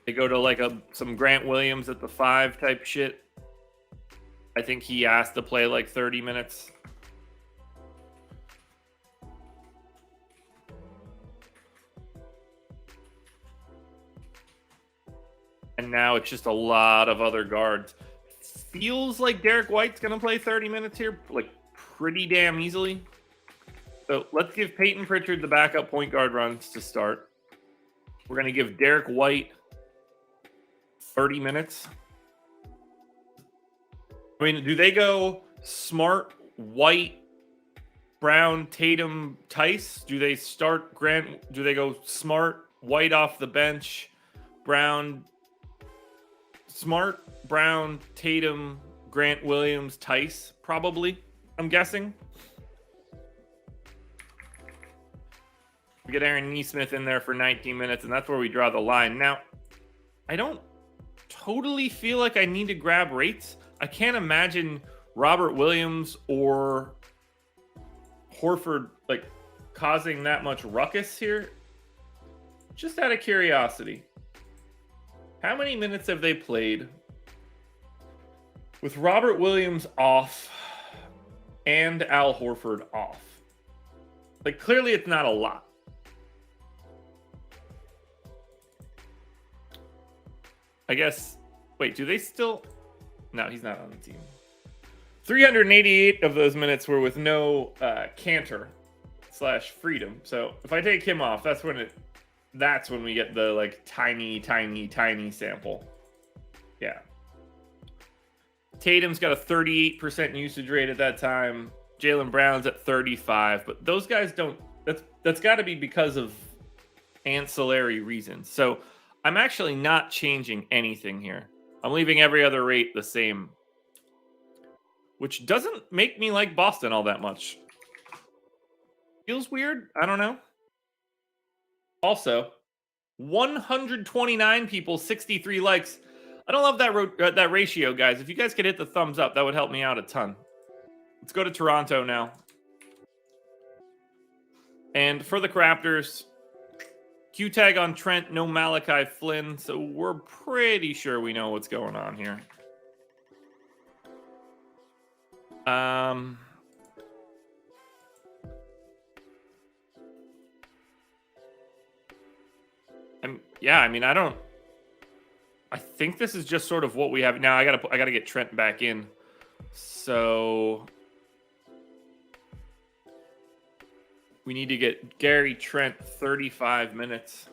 They go to like some Grant Williams at the 5 type shit. I think he has to play like 30 minutes. And now it's just a lot of other guards. Feels like Derek White's going to play 30 minutes here, like pretty damn easily. So let's give Peyton Pritchard the backup point guard runs to start. We're going to give Derek White 30 minutes. I mean, do they go Smart, White, Brown, Tatum, Tice? Do they start Grant? Do they go Smart, White off the bench, Brown, Smart, Brown, Tatum, Grant Williams, Tice? Probably, I'm guessing. We get Aaron Nesmith in there for 19 minutes, and that's where we draw the line. Now, I don't totally feel like I need to grab rates. I can't imagine Robert Williams or Horford like causing that much ruckus here. Just out of curiosity, how many minutes have they played with Robert Williams off and Al Horford off? Like, clearly it's not a lot. I guess, wait, do they still? No, he's not on the team. 388 of those minutes were with no Cantor / Freedom. So if I take him off, that's when we get the like tiny sample. Yeah. Tatum's got a 38% usage rate at that time. Jaylen Brown's at 35, but those guys don't. That's got to be because of ancillary reasons. So I'm actually not changing anything here. I'm leaving every other rate the same, which doesn't make me like Boston all that much. Feels weird. I don't know. Also, 129 people, 63 likes. I don't love that ratio, guys. If you guys could hit the thumbs up, that would help me out a ton. Let's go to Toronto now. And for the Raptors, Q-tag on Trent, no Malachi Flynn, so we're pretty sure we know what's going on here. I think this is just sort of what we have now. I gotta get Trent back in. So we need to get Gary Trent 35 minutes.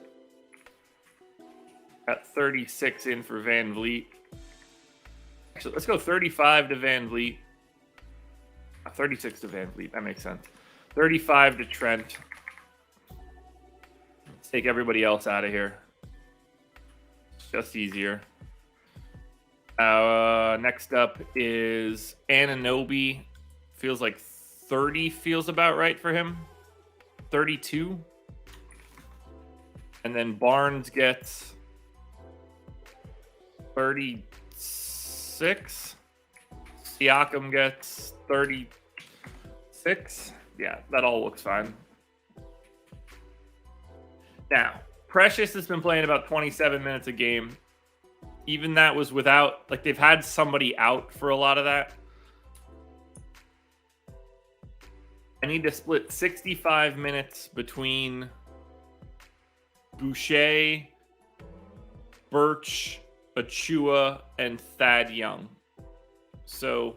Got 36 in for Van Vliet. Actually, let's go 35 to Van Vliet. 36 to Van Vliet. That makes sense. 35 to Trent. Let's take everybody else out of here. It's just easier. Next up is Anunoby. Feels like 30 feels about right for him. 32. And then Barnes gets 36. Siakam gets 36. Yeah, that all looks fine. Now, Precious has been playing about 27 minutes a game. Even that was without, like, they've had somebody out for a lot of that. I need to split 65 minutes between Boucher, Birch, Achua, and Thad Young. So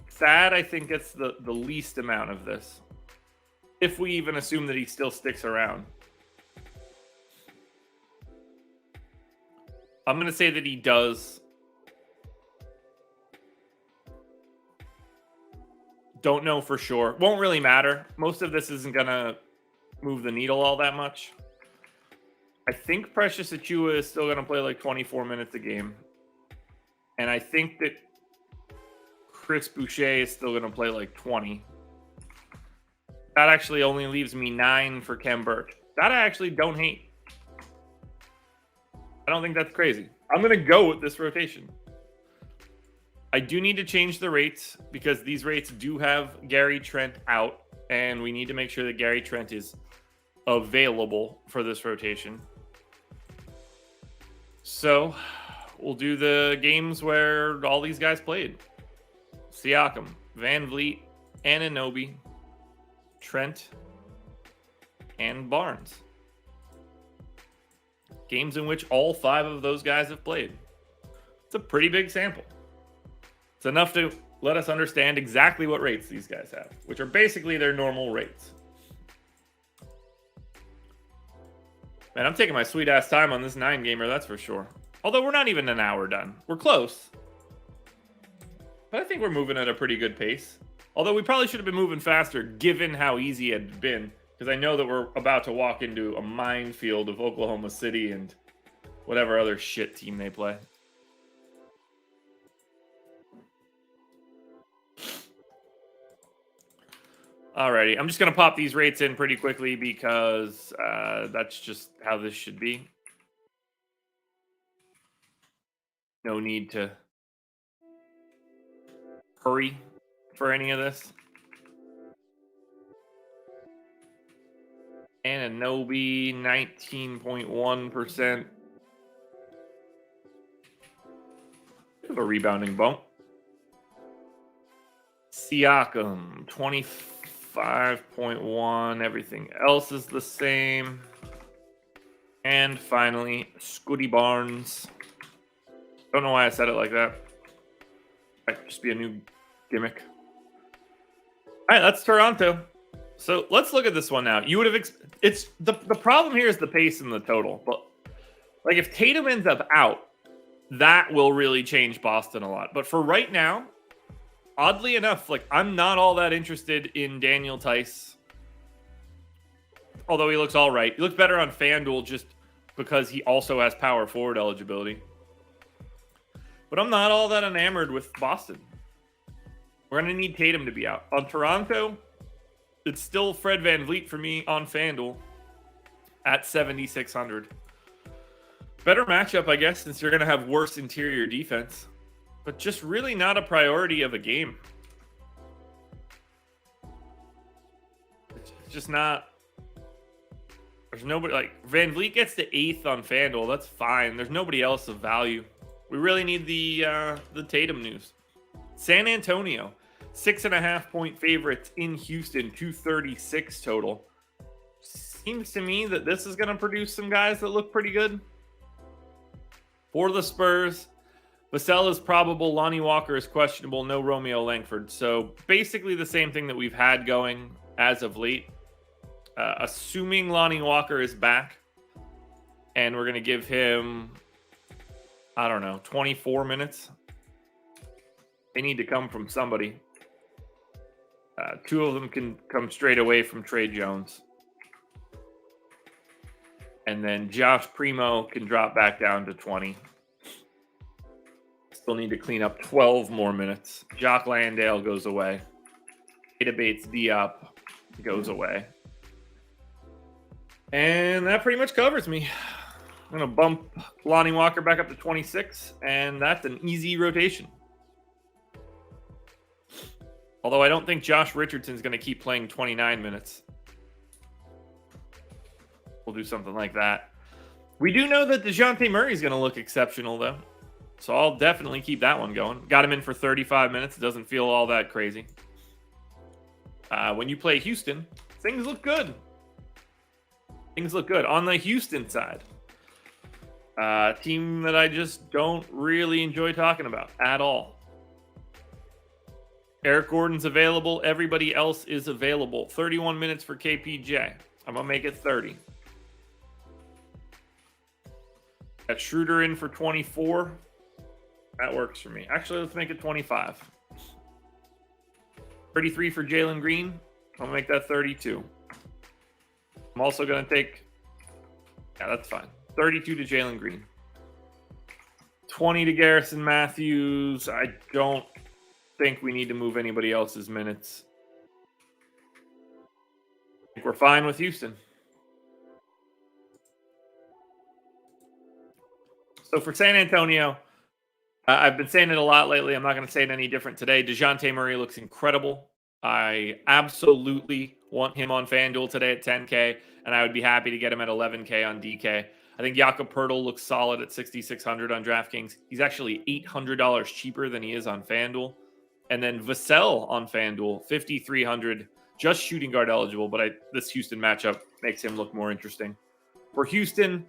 Thad, I think, gets the least amount of this. If we even assume that he still sticks around. I'm going to say that he does. Don't know for sure. Won't really matter. Most of this isn't going to move the needle all that much. I think Precious Achua is still going to play like 24 minutes a game. And I think that Chris Boucher is still going to play like 20. That actually only leaves me 9 for Kem Birch. That I actually don't hate. I don't think that's crazy. I'm going to go with this rotation. I do need to change the rates because these rates do have Gary Trent out, and we need to make sure that Gary Trent is available for this rotation. So we'll do the games where all these guys played. Siakam, Van Vliet, Anunoby, Trent, and Barnes. Games in which all 5 of those guys have played. It's a pretty big sample. It's enough to let us understand exactly what rates these guys have, which are basically their normal rates. Man, I'm taking my sweet-ass time on this 9-gamer, that's for sure. Although we're not even an hour done. We're close. But I think we're moving at a pretty good pace. Although we probably should have been moving faster given how easy it had been. Because I know that we're about to walk into a minefield of Oklahoma City and whatever other shit team they play. Alrighty, I'm just going to pop these rates in pretty quickly because that's just how this should be. No need to hurry for any of this. Anunoby, 19.1%. Bit of a rebounding bump. Siakam, 25.1. Everything else is the same. And finally, Scotty Barnes. Don't know why I said it like that. Might just be a new gimmick. All right, that's Toronto. So let's look at this one now. You would have it's the problem here is the pace and the total. But like if Tatum ends up out, that will really change Boston a lot. But for right now, oddly enough, like I'm not all that interested in Daniel Tice. Although he looks all right. He looks better on FanDuel just because he also has power forward eligibility. But I'm not all that enamored with Boston. We're going to need Tatum to be out. On Toronto, it's still Fred VanVleet for me on FanDuel at 7,600. Better matchup, I guess, since you're going to have worse interior defense. But just really not a priority of a game. It's just not. There's nobody like VanVleet gets to 8th on FanDuel. That's fine. There's nobody else of value. We really need the Tatum news. San Antonio, 6.5-point favorites in Houston, 236 total. Seems to me that this is going to produce some guys that look pretty good. For the Spurs, Vassell is probable. Lonnie Walker is questionable. No Romeo Langford. So basically the same thing that we've had going as of late. Assuming Lonnie Walker is back, and we're going to give him, I don't know, 24 minutes. They need to come from somebody. 2 of them can come straight away from Trey Jones. And then Josh Primo can drop back down to 20. Still need to clean up 12 more minutes. Jock Landale goes away. Ada Bates Diop goes away. And that pretty much covers me. I'm going to bump Lonnie Walker back up to 26, and that's an easy rotation. Although I don't think Josh Richardson's going to keep playing 29 minutes. We'll do something like that. We do know that DeJounte Murray's going to look exceptional, though. So I'll definitely keep that one going. Got him in for 35 minutes. It doesn't feel all that crazy. When you play Houston, things look good. Things look good. On the Houston side, team that I just don't really enjoy talking about at all. Eric Gordon's available. Everybody else is available. 31 minutes for KPJ. I'm going to make it 30. Got Schroeder in for 24. That works for me. Actually, let's make it 25. 33 for Jalen Green. I'm going to make that 32. I'm also going to take, yeah, that's fine. 32 to Jalen Green. 20 to Garrison Matthews. I don't think we need to move anybody else's minutes. I think we're fine with Houston. So for San Antonio, I've been saying it a lot lately. I'm not going to say it any different today. DeJounte Murray looks incredible. I absolutely want him on FanDuel today at 10K, and I would be happy to get him at 11K on DK. I think Jakob Poeltl looks solid at 6,600 on DraftKings. He's actually $800 cheaper than he is on FanDuel. And then Vassell on FanDuel, 5,300, just shooting guard eligible, but this Houston matchup makes him look more interesting. For Houston,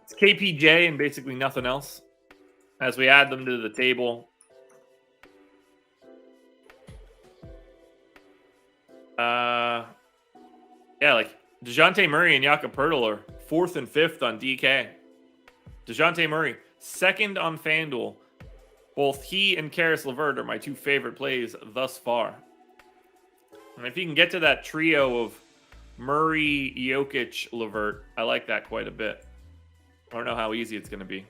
it's KPJ and basically nothing else. As we add them to the table, yeah, like DeJounte Murray and Jakob Poeltl are 4th and 5th on DK. DeJounte Murray, 2nd on FanDuel. Both he and Caris LeVert are my 2 favorite plays thus far. And if you can get to that trio of Murray, Jokic, LeVert, I like that quite a bit. I don't know how easy it's going to be.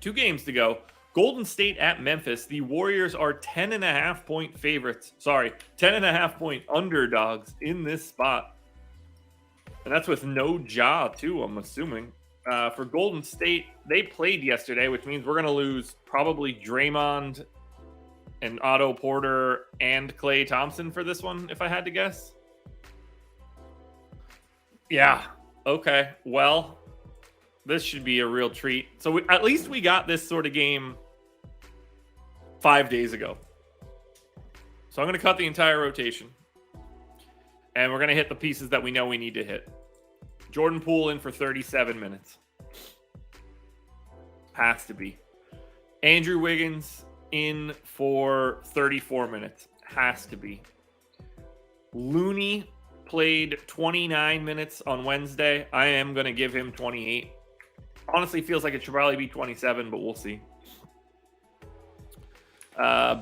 2 games to go. Golden State at Memphis. The Warriors are 10.5-point favorites. 10.5-point underdogs in this spot. And that's with no Ja, too, I'm assuming. For Golden State, they played yesterday, which means we're going to lose probably Draymond and Otto Porter and Klay Thompson for this one, if I had to guess. Yeah. Okay. Well, this should be a real treat. So at least we got this sort of game 5 days ago. So I'm going to cut the entire rotation. And we're going to hit the pieces that we know we need to hit. Jordan Poole in for 37 minutes. Has to be. Andrew Wiggins in for 34 minutes. Has to be. Looney played 29 minutes on Wednesday. I am going to give him 28. Honestly, feels like it should probably be 27, but we'll see.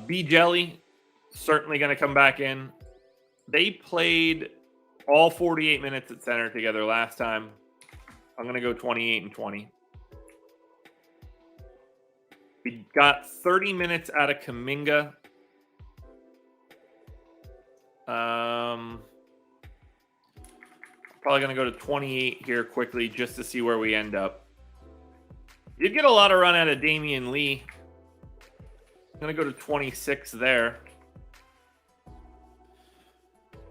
B Jelly, certainly going to come back in. They played all 48 minutes at center together last time. I'm going to go 28 and 20. We got 30 minutes out of Kuminga. Probably going to go to 28 here quickly just to see where we end up. You'd get a lot of run out of Damian Lee. I'm going to go to 26 there.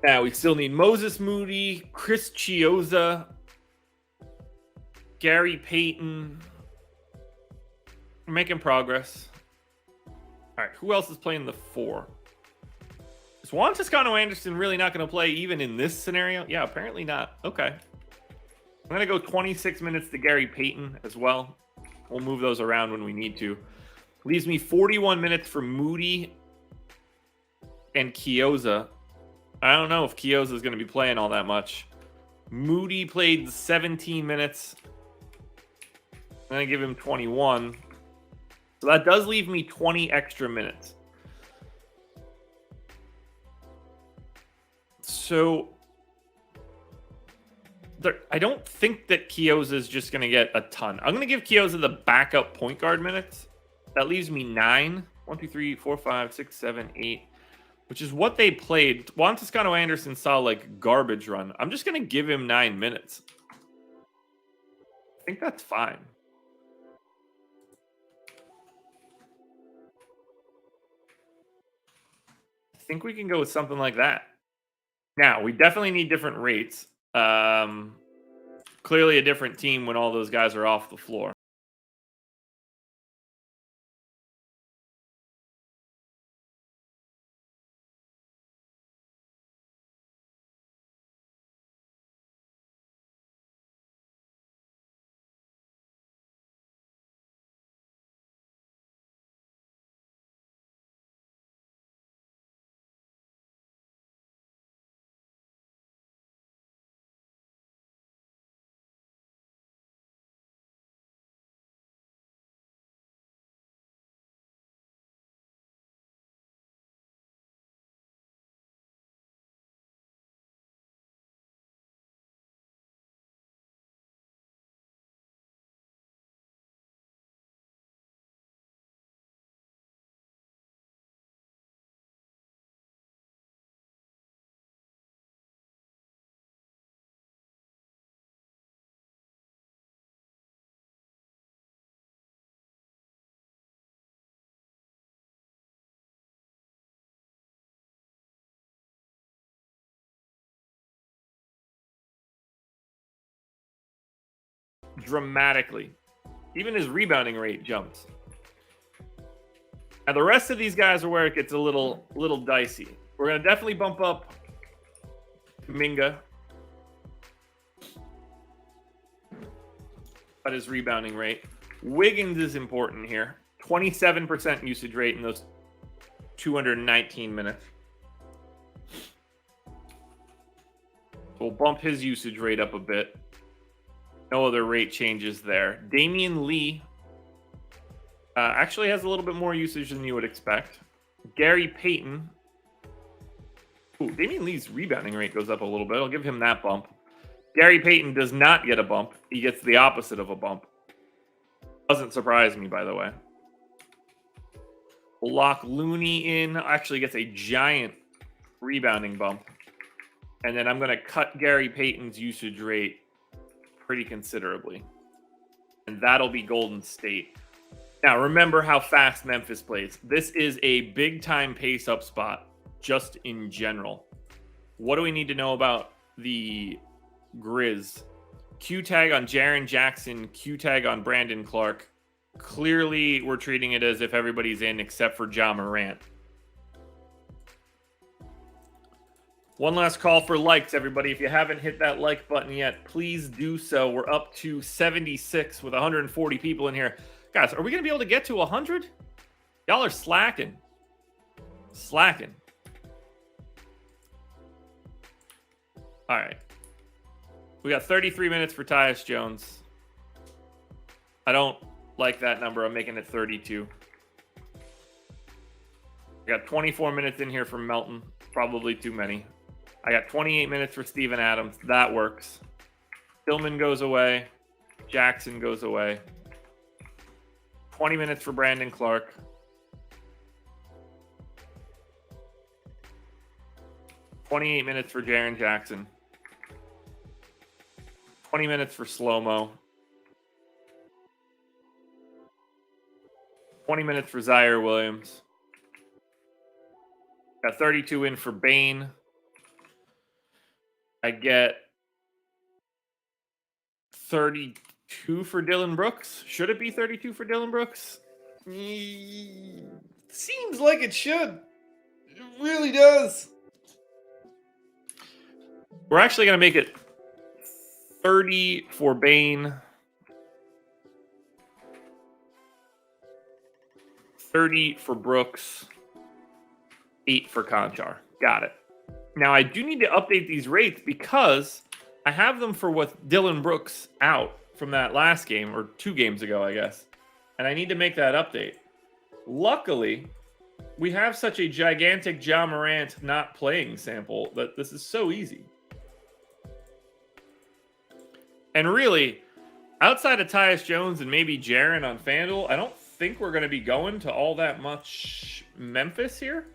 Now, we still need Moses Moody, Chris Chiozza, Gary Payton. We're making progress. All right, who else is playing the 4? Is Juan Toscano-Anderson really not going to play even in this scenario? Yeah, apparently not. Okay. I'm going to go 26 minutes to Gary Payton as well. We'll move those around when we need to. Leaves me 41 minutes for Moody and Chiozza. I don't know if Chiozza is going to be playing all that much. Moody played 17 minutes. I'm going to give him 21. So that does leave me 20 extra minutes. So I don't think that Chiozza is just going to get a ton. I'm going to give Chiozza the backup point guard minutes. That leaves me 9. 1, 2, 3, 4, 5, 6, 7, 8. Which is what they played. Juan Toscano-Anderson saw like garbage run. I'm just going to give him 9 minutes. I think that's fine. I think we can go with something like that. Now, we definitely need different rates. Clearly a different team when all those guys are off the floor. Dramatically. Even his rebounding rate jumps. Now the rest of these guys are where it gets a little dicey. We're going to definitely bump up Kuminga at his rebounding rate. Wiggins is important here. 27% usage rate in those 219 minutes. We'll bump his usage rate up a bit. No other rate changes there. Damian Lee actually has a little bit more usage than you would expect. Gary Payton. Ooh, Damian Lee's rebounding rate goes up a little bit. I'll give him that bump. Gary Payton does not get a bump. He gets the opposite of a bump. Doesn't surprise me, by the way. We'll lock Looney in. Actually gets a giant rebounding bump. And then I'm going to cut Gary Payton's usage rate pretty considerably. And that'll be Golden State. Now, remember how fast Memphis plays. This is a big-time pace-up spot, just in general. What do we need to know about the Grizz? Q-tag on Jaren Jackson, Q-tag on Brandon Clark. Clearly, we're treating it as if everybody's in except for Ja Morant. One last call for likes, everybody. If you haven't hit that like button yet, please do so. We're up to 76 with 140 people in here. Guys, are we going to be able to get to 100? Y'all are slacking. Slacking. All right. We got 33 minutes for Tyus Jones. I don't like that number. I'm making it 32. I got 24 minutes in here for Melton. Probably too many. I got 28 minutes for Steven Adams. That works. Tillman goes away. Jackson goes away. 20 minutes for Brandon Clark. $28 minutes for Jaren Jackson. 20 minutes for Slow-Mo. 20 minutes for Zaire Williams. Got 32 in for Bane. I get 32 for Dylan Brooks. Should it be 32 for Dylan Brooks? Seems like it should. It really does. We're actually going to make it 30 for Bane. 30 for Brooks. 8 for Conchar. Got it. Now, I do need to update these rates because I have them for with Dylan Brooks out from that last game, or 2 games ago, I guess. And I need to make that update. Luckily, we have such a gigantic Ja Morant not playing sample that this is so easy. And really, outside of Tyus Jones and maybe Jaren on FanDuel, I don't think we're going to be going to all that much Memphis here.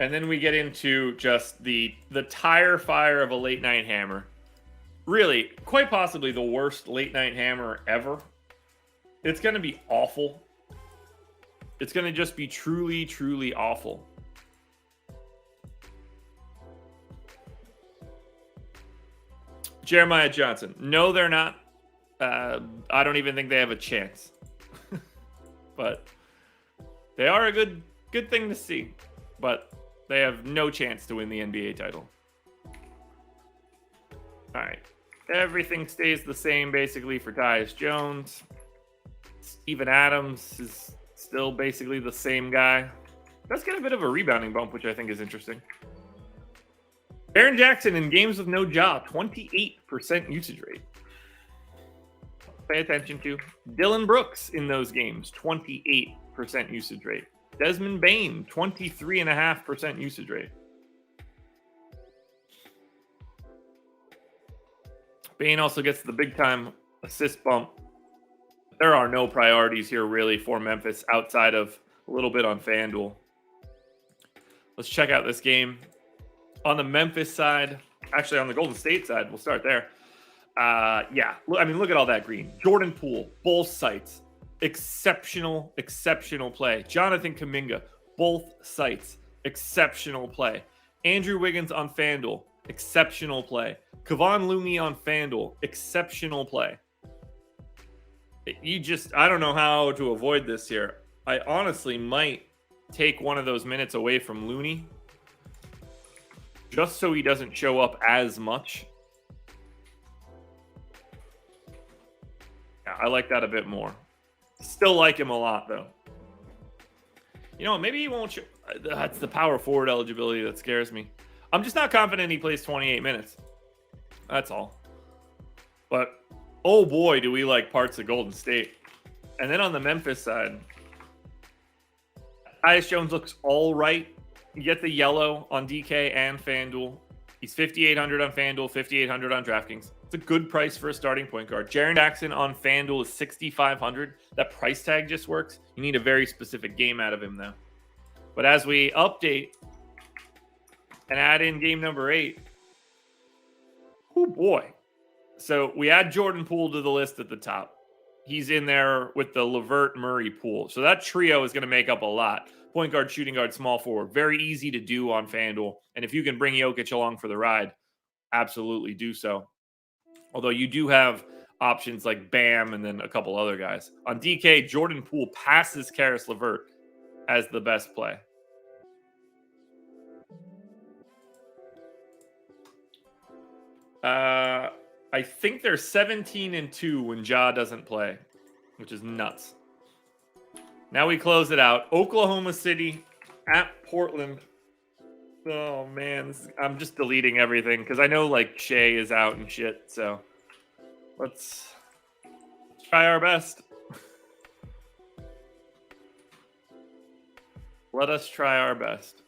And then we get into just the tire fire of a late night hammer. Really, quite possibly the worst late night hammer ever. It's going to be awful. It's going to just be truly, truly awful. Jeremiah Johnson. No, they're not. I don't even think they have a chance. But they are a good thing to see. But they have no chance to win the NBA title. All right. Everything stays the same basically for Tyus Jones. Steven Adams is still basically the same guy. Does get a bit of a rebounding bump, which I think is interesting. Jaren Jackson in games with no Ja, 28% usage rate. Pay attention to Dylan Brooks in those games, 28% usage rate. Desmond Bane, 23.5% usage rate. Bane also gets the big time assist bump. There are no priorities here really for Memphis outside of a little bit on FanDuel. Let's check out this game. On the Memphis side, actually on the Golden State side, we'll start there. Yeah, I mean, look at all that green. Jordan Poole, both sites. Exceptional play. Jonathan Kuminga, both sites. Exceptional play. Andrew Wiggins on FanDuel, exceptional play. Kevon Looney on FanDuel, exceptional play. I don't know how to avoid this here. I honestly might take one of those minutes away from Looney just so he doesn't show up as much. Yeah, I like that a bit more. Still like him a lot, though. You know, maybe he won't show. That's the power forward eligibility that scares me. I'm just not confident he plays 28 minutes. That's all. But, oh boy, do we like parts of Golden State. And then on the Memphis side, Tyus Jones looks all right. You get the yellow on DK and FanDuel. He's 5,800 on FanDuel, 5,800 on DraftKings. It's a good price for a starting point guard. Jaren Jackson on FanDuel is 6,500. That price tag just works. You need a very specific game out of him, though. But as we update and add in game number 8, oh boy. So we add Jordan Poole to the list at the top. He's in there with the LeVert Murray Poole. So that trio is going to make up a lot. Point guard, shooting guard, small forward. Very easy to do on FanDuel. And if you can bring Jokic along for the ride, absolutely do so. Although you do have options like Bam and then a couple other guys. On DK, Jordan Poole passes Caris LeVert as the best play. I think they're 17-2 when Ja doesn't play, which is nuts. Now we close it out. Oklahoma City at Portland. Oh man, I'm just deleting everything because I know like Shea is out and shit. So let's try our best. Let us try our best.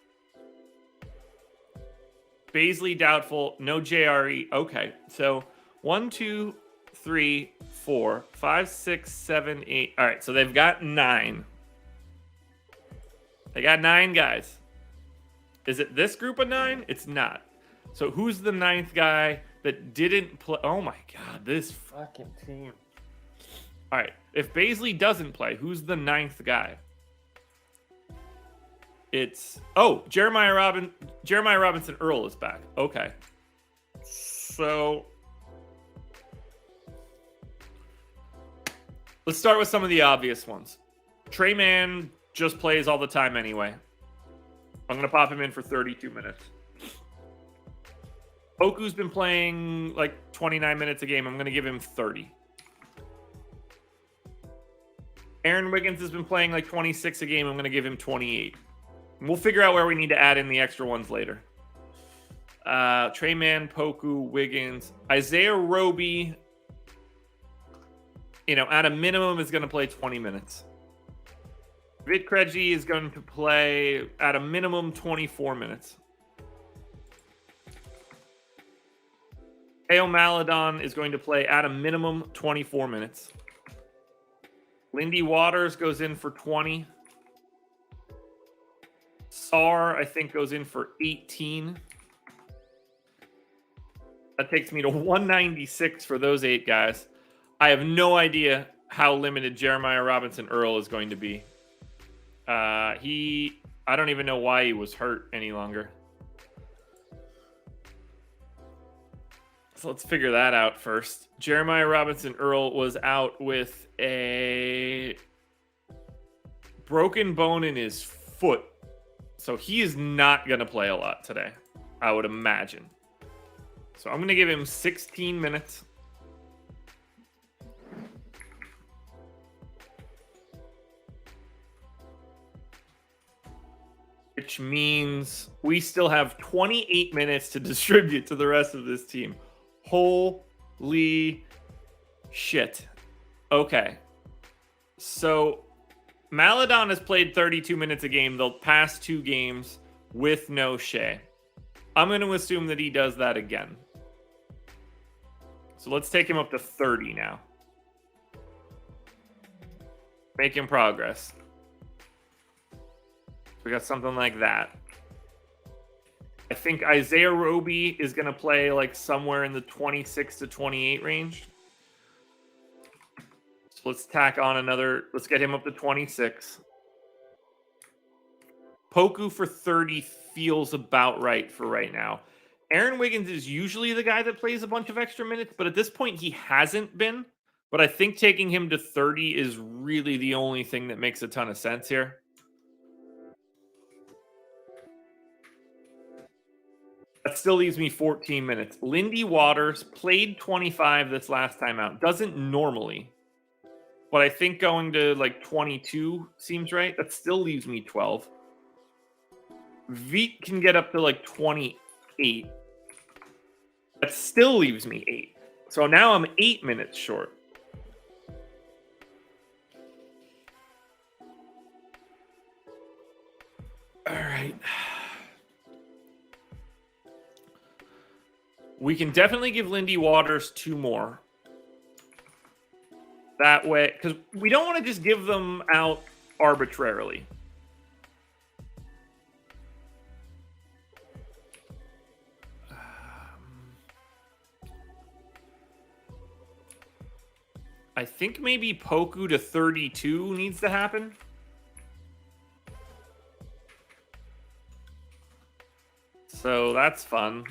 Baisley doubtful. No JRE. Okay, so 1, 2, 3, 4, 5, 6, 7, 8. All right, so they've got 9. They got 9 guys. Is it this group of 9? It's not. So who's the 9th guy that didn't play? Oh my god, this fucking team. All right, if Baisley doesn't play, who's the 9th guy? It's Jeremiah Robinson Earl is back. Okay. So let's start with some of the obvious ones. Trey Mann just plays all the time anyway. I'm going to pop him in for 32 minutes. Oku's been playing like 29 minutes a game. I'm going to give him 30. Aaron Wiggins has been playing like 26 a game. I'm going to give him 28. We'll figure out where we need to add in the extra ones later. Trey Mann, Poku, Wiggins, Isaiah Roby, at a minimum is going to play 20 minutes. Vit Krejci is going to play at a minimum 24 minutes. Theo Maledon is going to play at a minimum 24 minutes. Lindy Waters goes in for 20. Sarr, I think, goes in for 18. That takes me to 196 for those 8 guys. I have no idea how limited Jeremiah Robinson Earl is going to be. I don't even know why he was hurt any longer. So let's figure that out first. Jeremiah Robinson Earl was out with a broken bone in his foot. So he is not going to play a lot today, I would imagine. So I'm going to give him 16 minutes. Which means we still have 28 minutes to distribute to the rest of this team. Holy shit. Okay. So Maledon has played 32 minutes a game the past 2 games with no Shea. I'm going to assume that he does that again. So let's take him up to 30 now. Making progress. We got something like that. I think Isaiah Roby is going to play like somewhere in the 26 to 28 range. So let's tack on another. Let's get him up to 26. Poku for 30 feels about right for right now. Aaron Wiggins is usually the guy that plays a bunch of extra minutes, but at this point he hasn't been. But I think taking him to 30 is really the only thing that makes a ton of sense here. That still leaves me 14 minutes. Lindy Waters played 25 this last time out. Doesn't normally. But I think going to like 22 seems right. That still leaves me 12. Vit can get up to like 28. That still leaves me 8. So now I'm 8 minutes short. All right. We can definitely give Lindy Waters 2 more. That way, because we don't want to just give them out arbitrarily. I think maybe Poku to 32 needs to happen. So that's fun.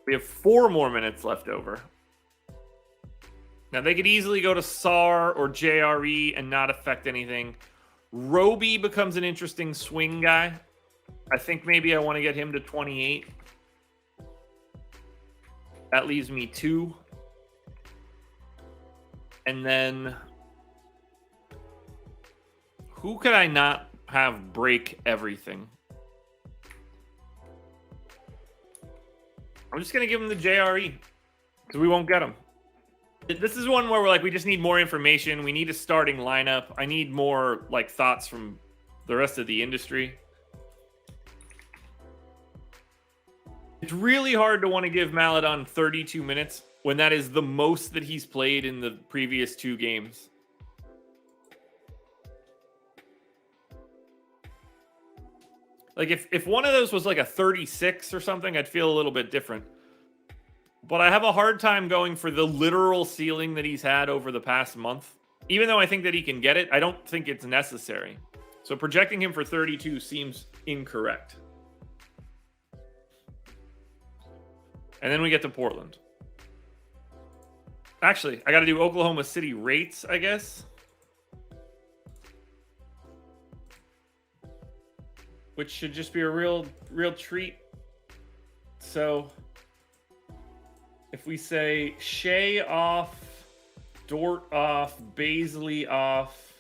We have 4 more minutes left over. Now, they could easily go to Sarr or JRE and not affect anything. Roby becomes an interesting swing guy. I think maybe I want to get him to 28. That leaves me 2. And then who could I not have break everything? I'm just going to give him the JRE because we won't get him. This is one where we're like, we just need more information. We need a starting lineup. I need more like thoughts from the rest of the industry. It's really hard to want to give Maledon 32 minutes when that is the most that he's played in the previous 2 games. Like if one of those was like a 36 or something, I'd feel a little bit different. But I have a hard time going for the literal ceiling that he's had over the past month. Even though I think that he can get it, I don't think it's necessary. So projecting him for 32 seems incorrect. And then we get to Portland. Actually, I got to do Oklahoma City rates, I guess. Which should just be a real treat. So if we say Shea off, Dort off, Baisley off,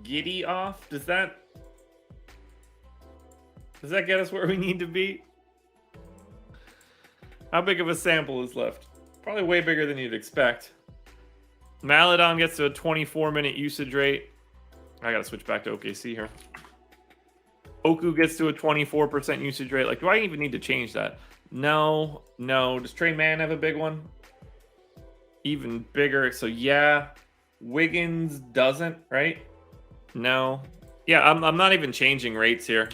Giddey off, does that get us where we need to be? How big of a sample is left? Probably way bigger than you'd expect. Maledon gets to a 24-minute usage rate. I gotta switch back to OKC here. Oku gets to a 24% usage rate. Like, do I even need to change that? No. Does Trey Mann have a big one? Even bigger. So yeah, Wiggins doesn't, right? No. Yeah, I'm not even changing rates here.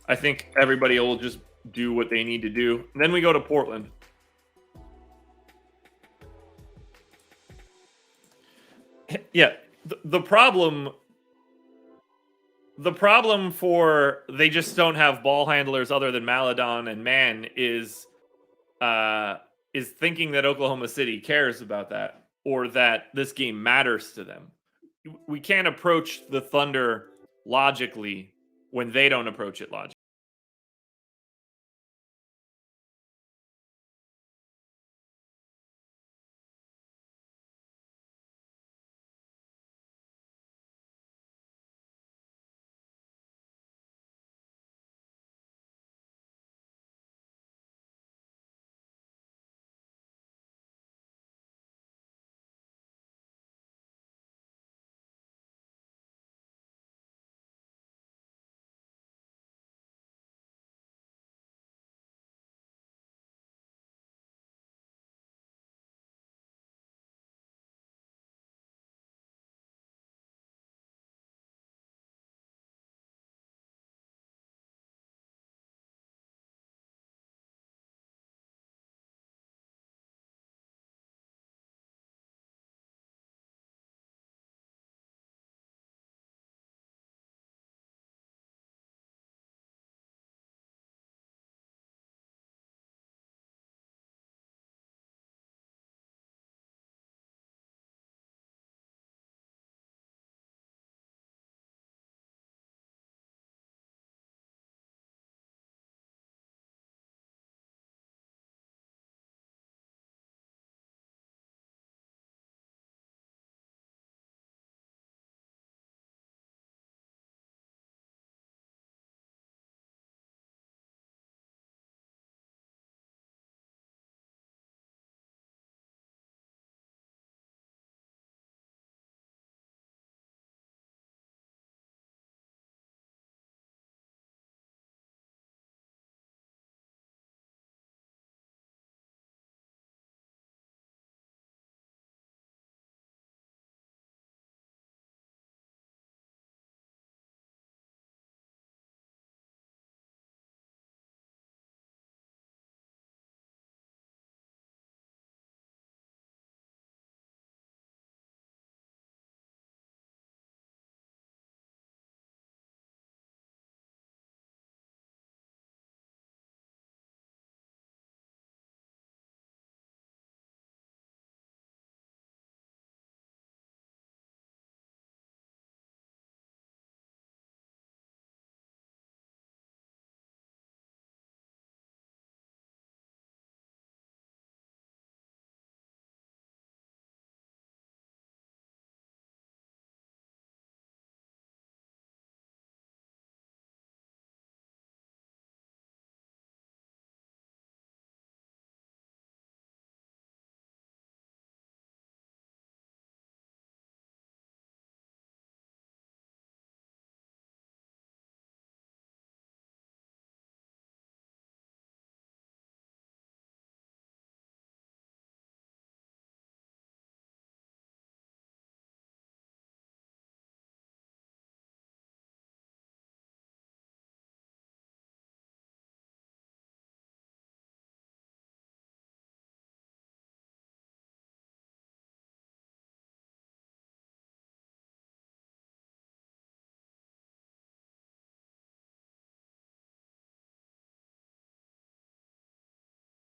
I think everybody will just do what they need to do. And then we go to Portland. Yeah, the problem for they just don't have ball handlers other than Maledon and Mann is thinking that Oklahoma City cares about that or that this game matters to them. We can't approach the Thunder logically when they don't approach it logically.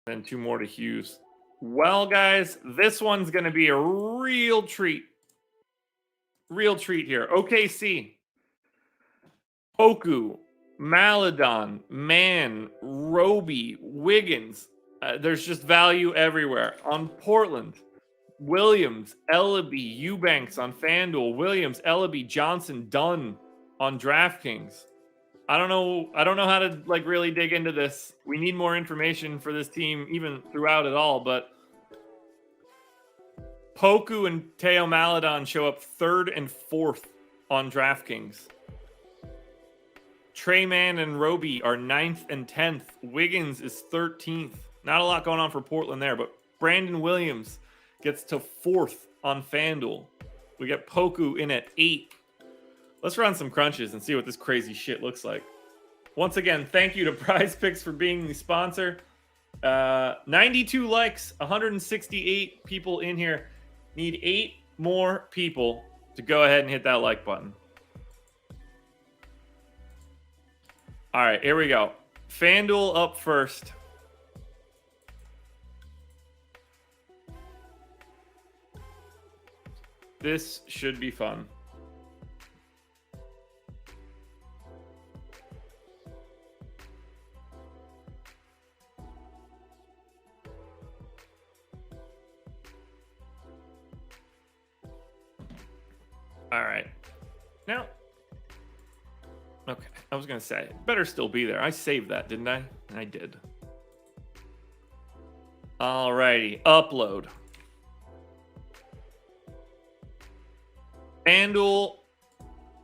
Then 2 more to Hughes. Well, guys, this one's going to be a real treat. Real treat here. OKC. Poku, Maladon, Mann, Roby, Wiggins. There's just value everywhere. On Portland, Williams, Ellaby, Eubanks on FanDuel, Williams, Ellaby, Johnson, Dunn on DraftKings. I don't know how to like really dig into this. We need more information for this team, even throughout it all. But Poku and Teo Maladon show up 3rd and 4th on DraftKings. Trey Mann and Roby are 9th and 10th. Wiggins is 13th. Not a lot going on for Portland there, but Brandon Williams gets to 4th on FanDuel. We get Poku in at 8. Let's run some crunches and see what this crazy shit looks like. Once again, thank you to Prize Picks for being the sponsor. 92 likes, 168 people in here. Need 8 more people to go ahead and hit that like button. All right, here we go. FanDuel up first. This should be fun. All right. Now, okay, I was going to say, it better still be there. I saved that, didn't I? I did. All righty, upload. FanDuel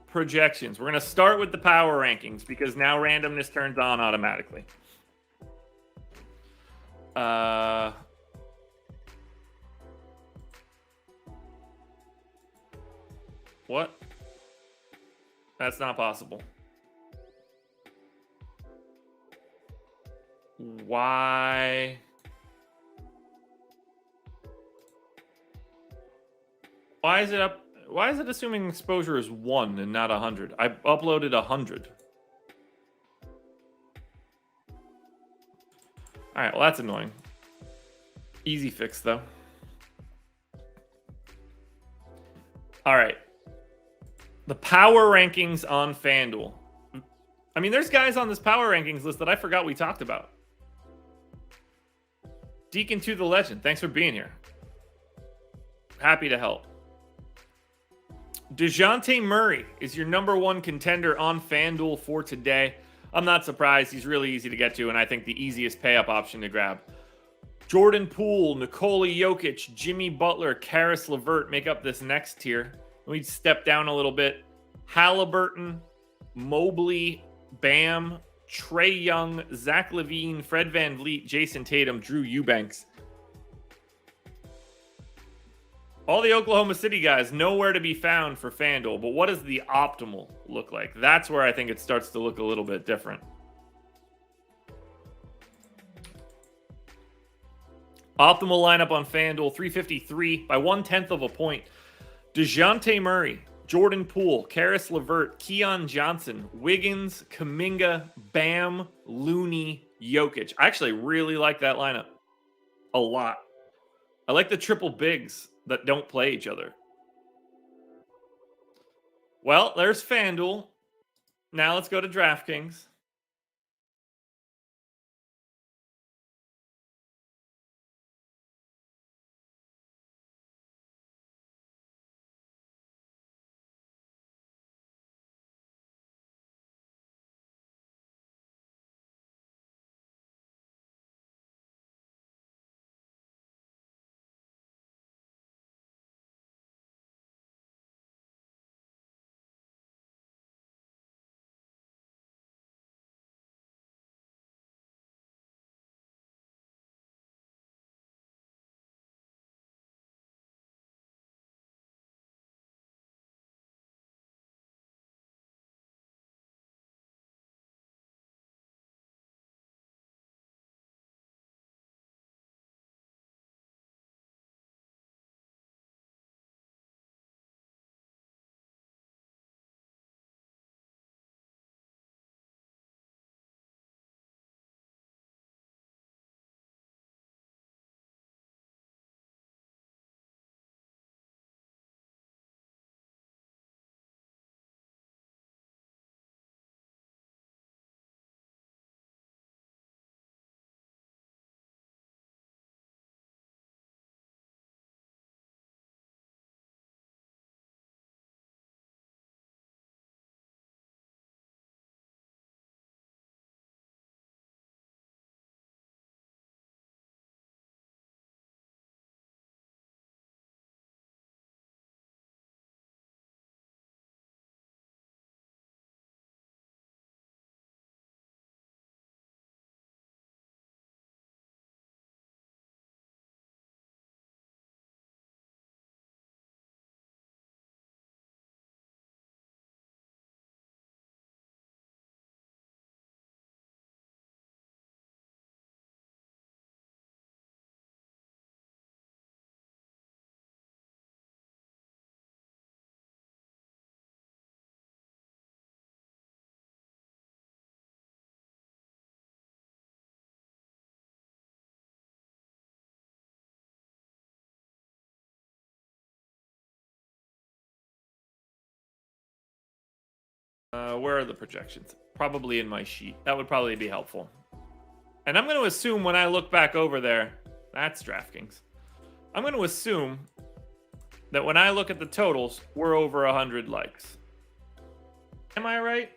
projections. We're going to start with the power rankings because now randomness turns on automatically. What? That's not possible. Why? Why is it up? Why is it assuming exposure is 1 and not 100? I uploaded 100. All right, well, that's annoying. Easy fix, though. All right. The power rankings on FanDuel. I mean, there's guys on this power rankings list that I forgot we talked about. Deacon to the Legend, thanks for being here. Happy to help. DeJounte Murray is your #1 contender on FanDuel for today. I'm not surprised. He's really easy to get to, and I think the easiest pay-up option to grab. Jordan Poole, Nikola Jokic, Jimmy Butler, Caris LeVert make up this next tier. We step down a little bit. Halliburton, Mobley, Bam, Trey Young, Zach LaVine, Fred VanVleet, Jason Tatum, Drew Eubanks. All the Oklahoma City guys nowhere to be found for FanDuel, but what does the optimal look like? That's where I think it starts to look a little bit different. Optimal lineup on FanDuel, 353 by 1/10 of a point. DeJounte Murray, Jordan Poole, Caris LeVert, Keon Johnson, Wiggins, Kuminga, Bam, Looney, Jokic. I actually really like that lineup a lot. I like the triple bigs that don't play each other. Well, there's FanDuel. Now let's go to DraftKings. Where are the projections? Probably in my sheet. That would probably be helpful. And I'm going to assume when I look back over there, that's DraftKings. I'm going to assume that when I look at the totals, we're over 100 likes. Am I right?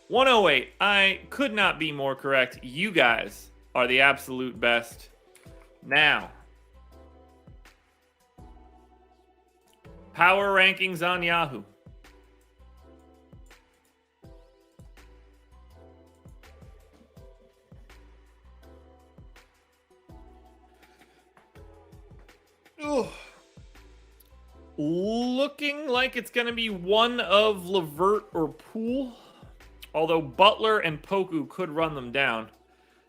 108. I could not be more correct. You guys are the absolute best. Now, power rankings on Yahoo. Oh, Looking like it's going to be one of LeVert or Poole. Although Butler and Poku could run them down.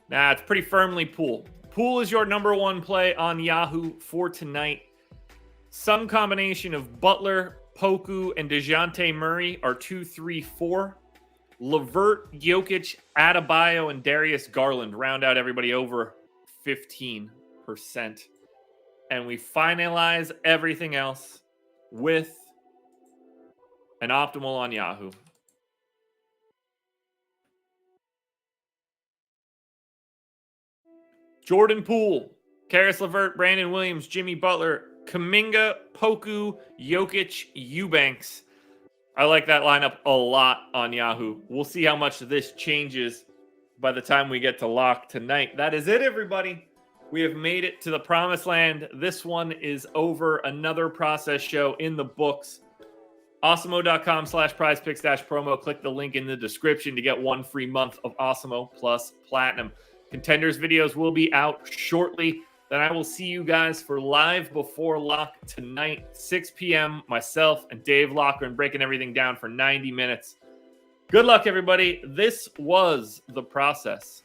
Nah, it's pretty firmly Poole. Poole is your number one play on Yahoo for tonight. Some combination of Butler, Poku, and DeJounte Murray are 2, 3, 4. LeVert, Jokic, Adebayo, and Darius Garland round out everybody over 15%. And we finalize everything else with an optimal on Yahoo. Jordan Poole, Caris LeVert, Brandon Williams, Jimmy Butler, Kuminga, Poku, Jokic, Eubanks. I like that lineup a lot on Yahoo. We'll see how much this changes by the time we get to lock tonight. That is it, everybody. We have made it to the promised land. This one is over. Another process show in the books. Awesemo.com/prizepicks-promo. Click the link in the description to get 1 free month of Awesemo plus Platinum. Contenders videos will be out shortly. Then I will see you guys for Live Before Lock tonight, 6 p.m. Myself and Dave Loughran breaking everything down for 90 minutes. Good luck, everybody. This was The Process.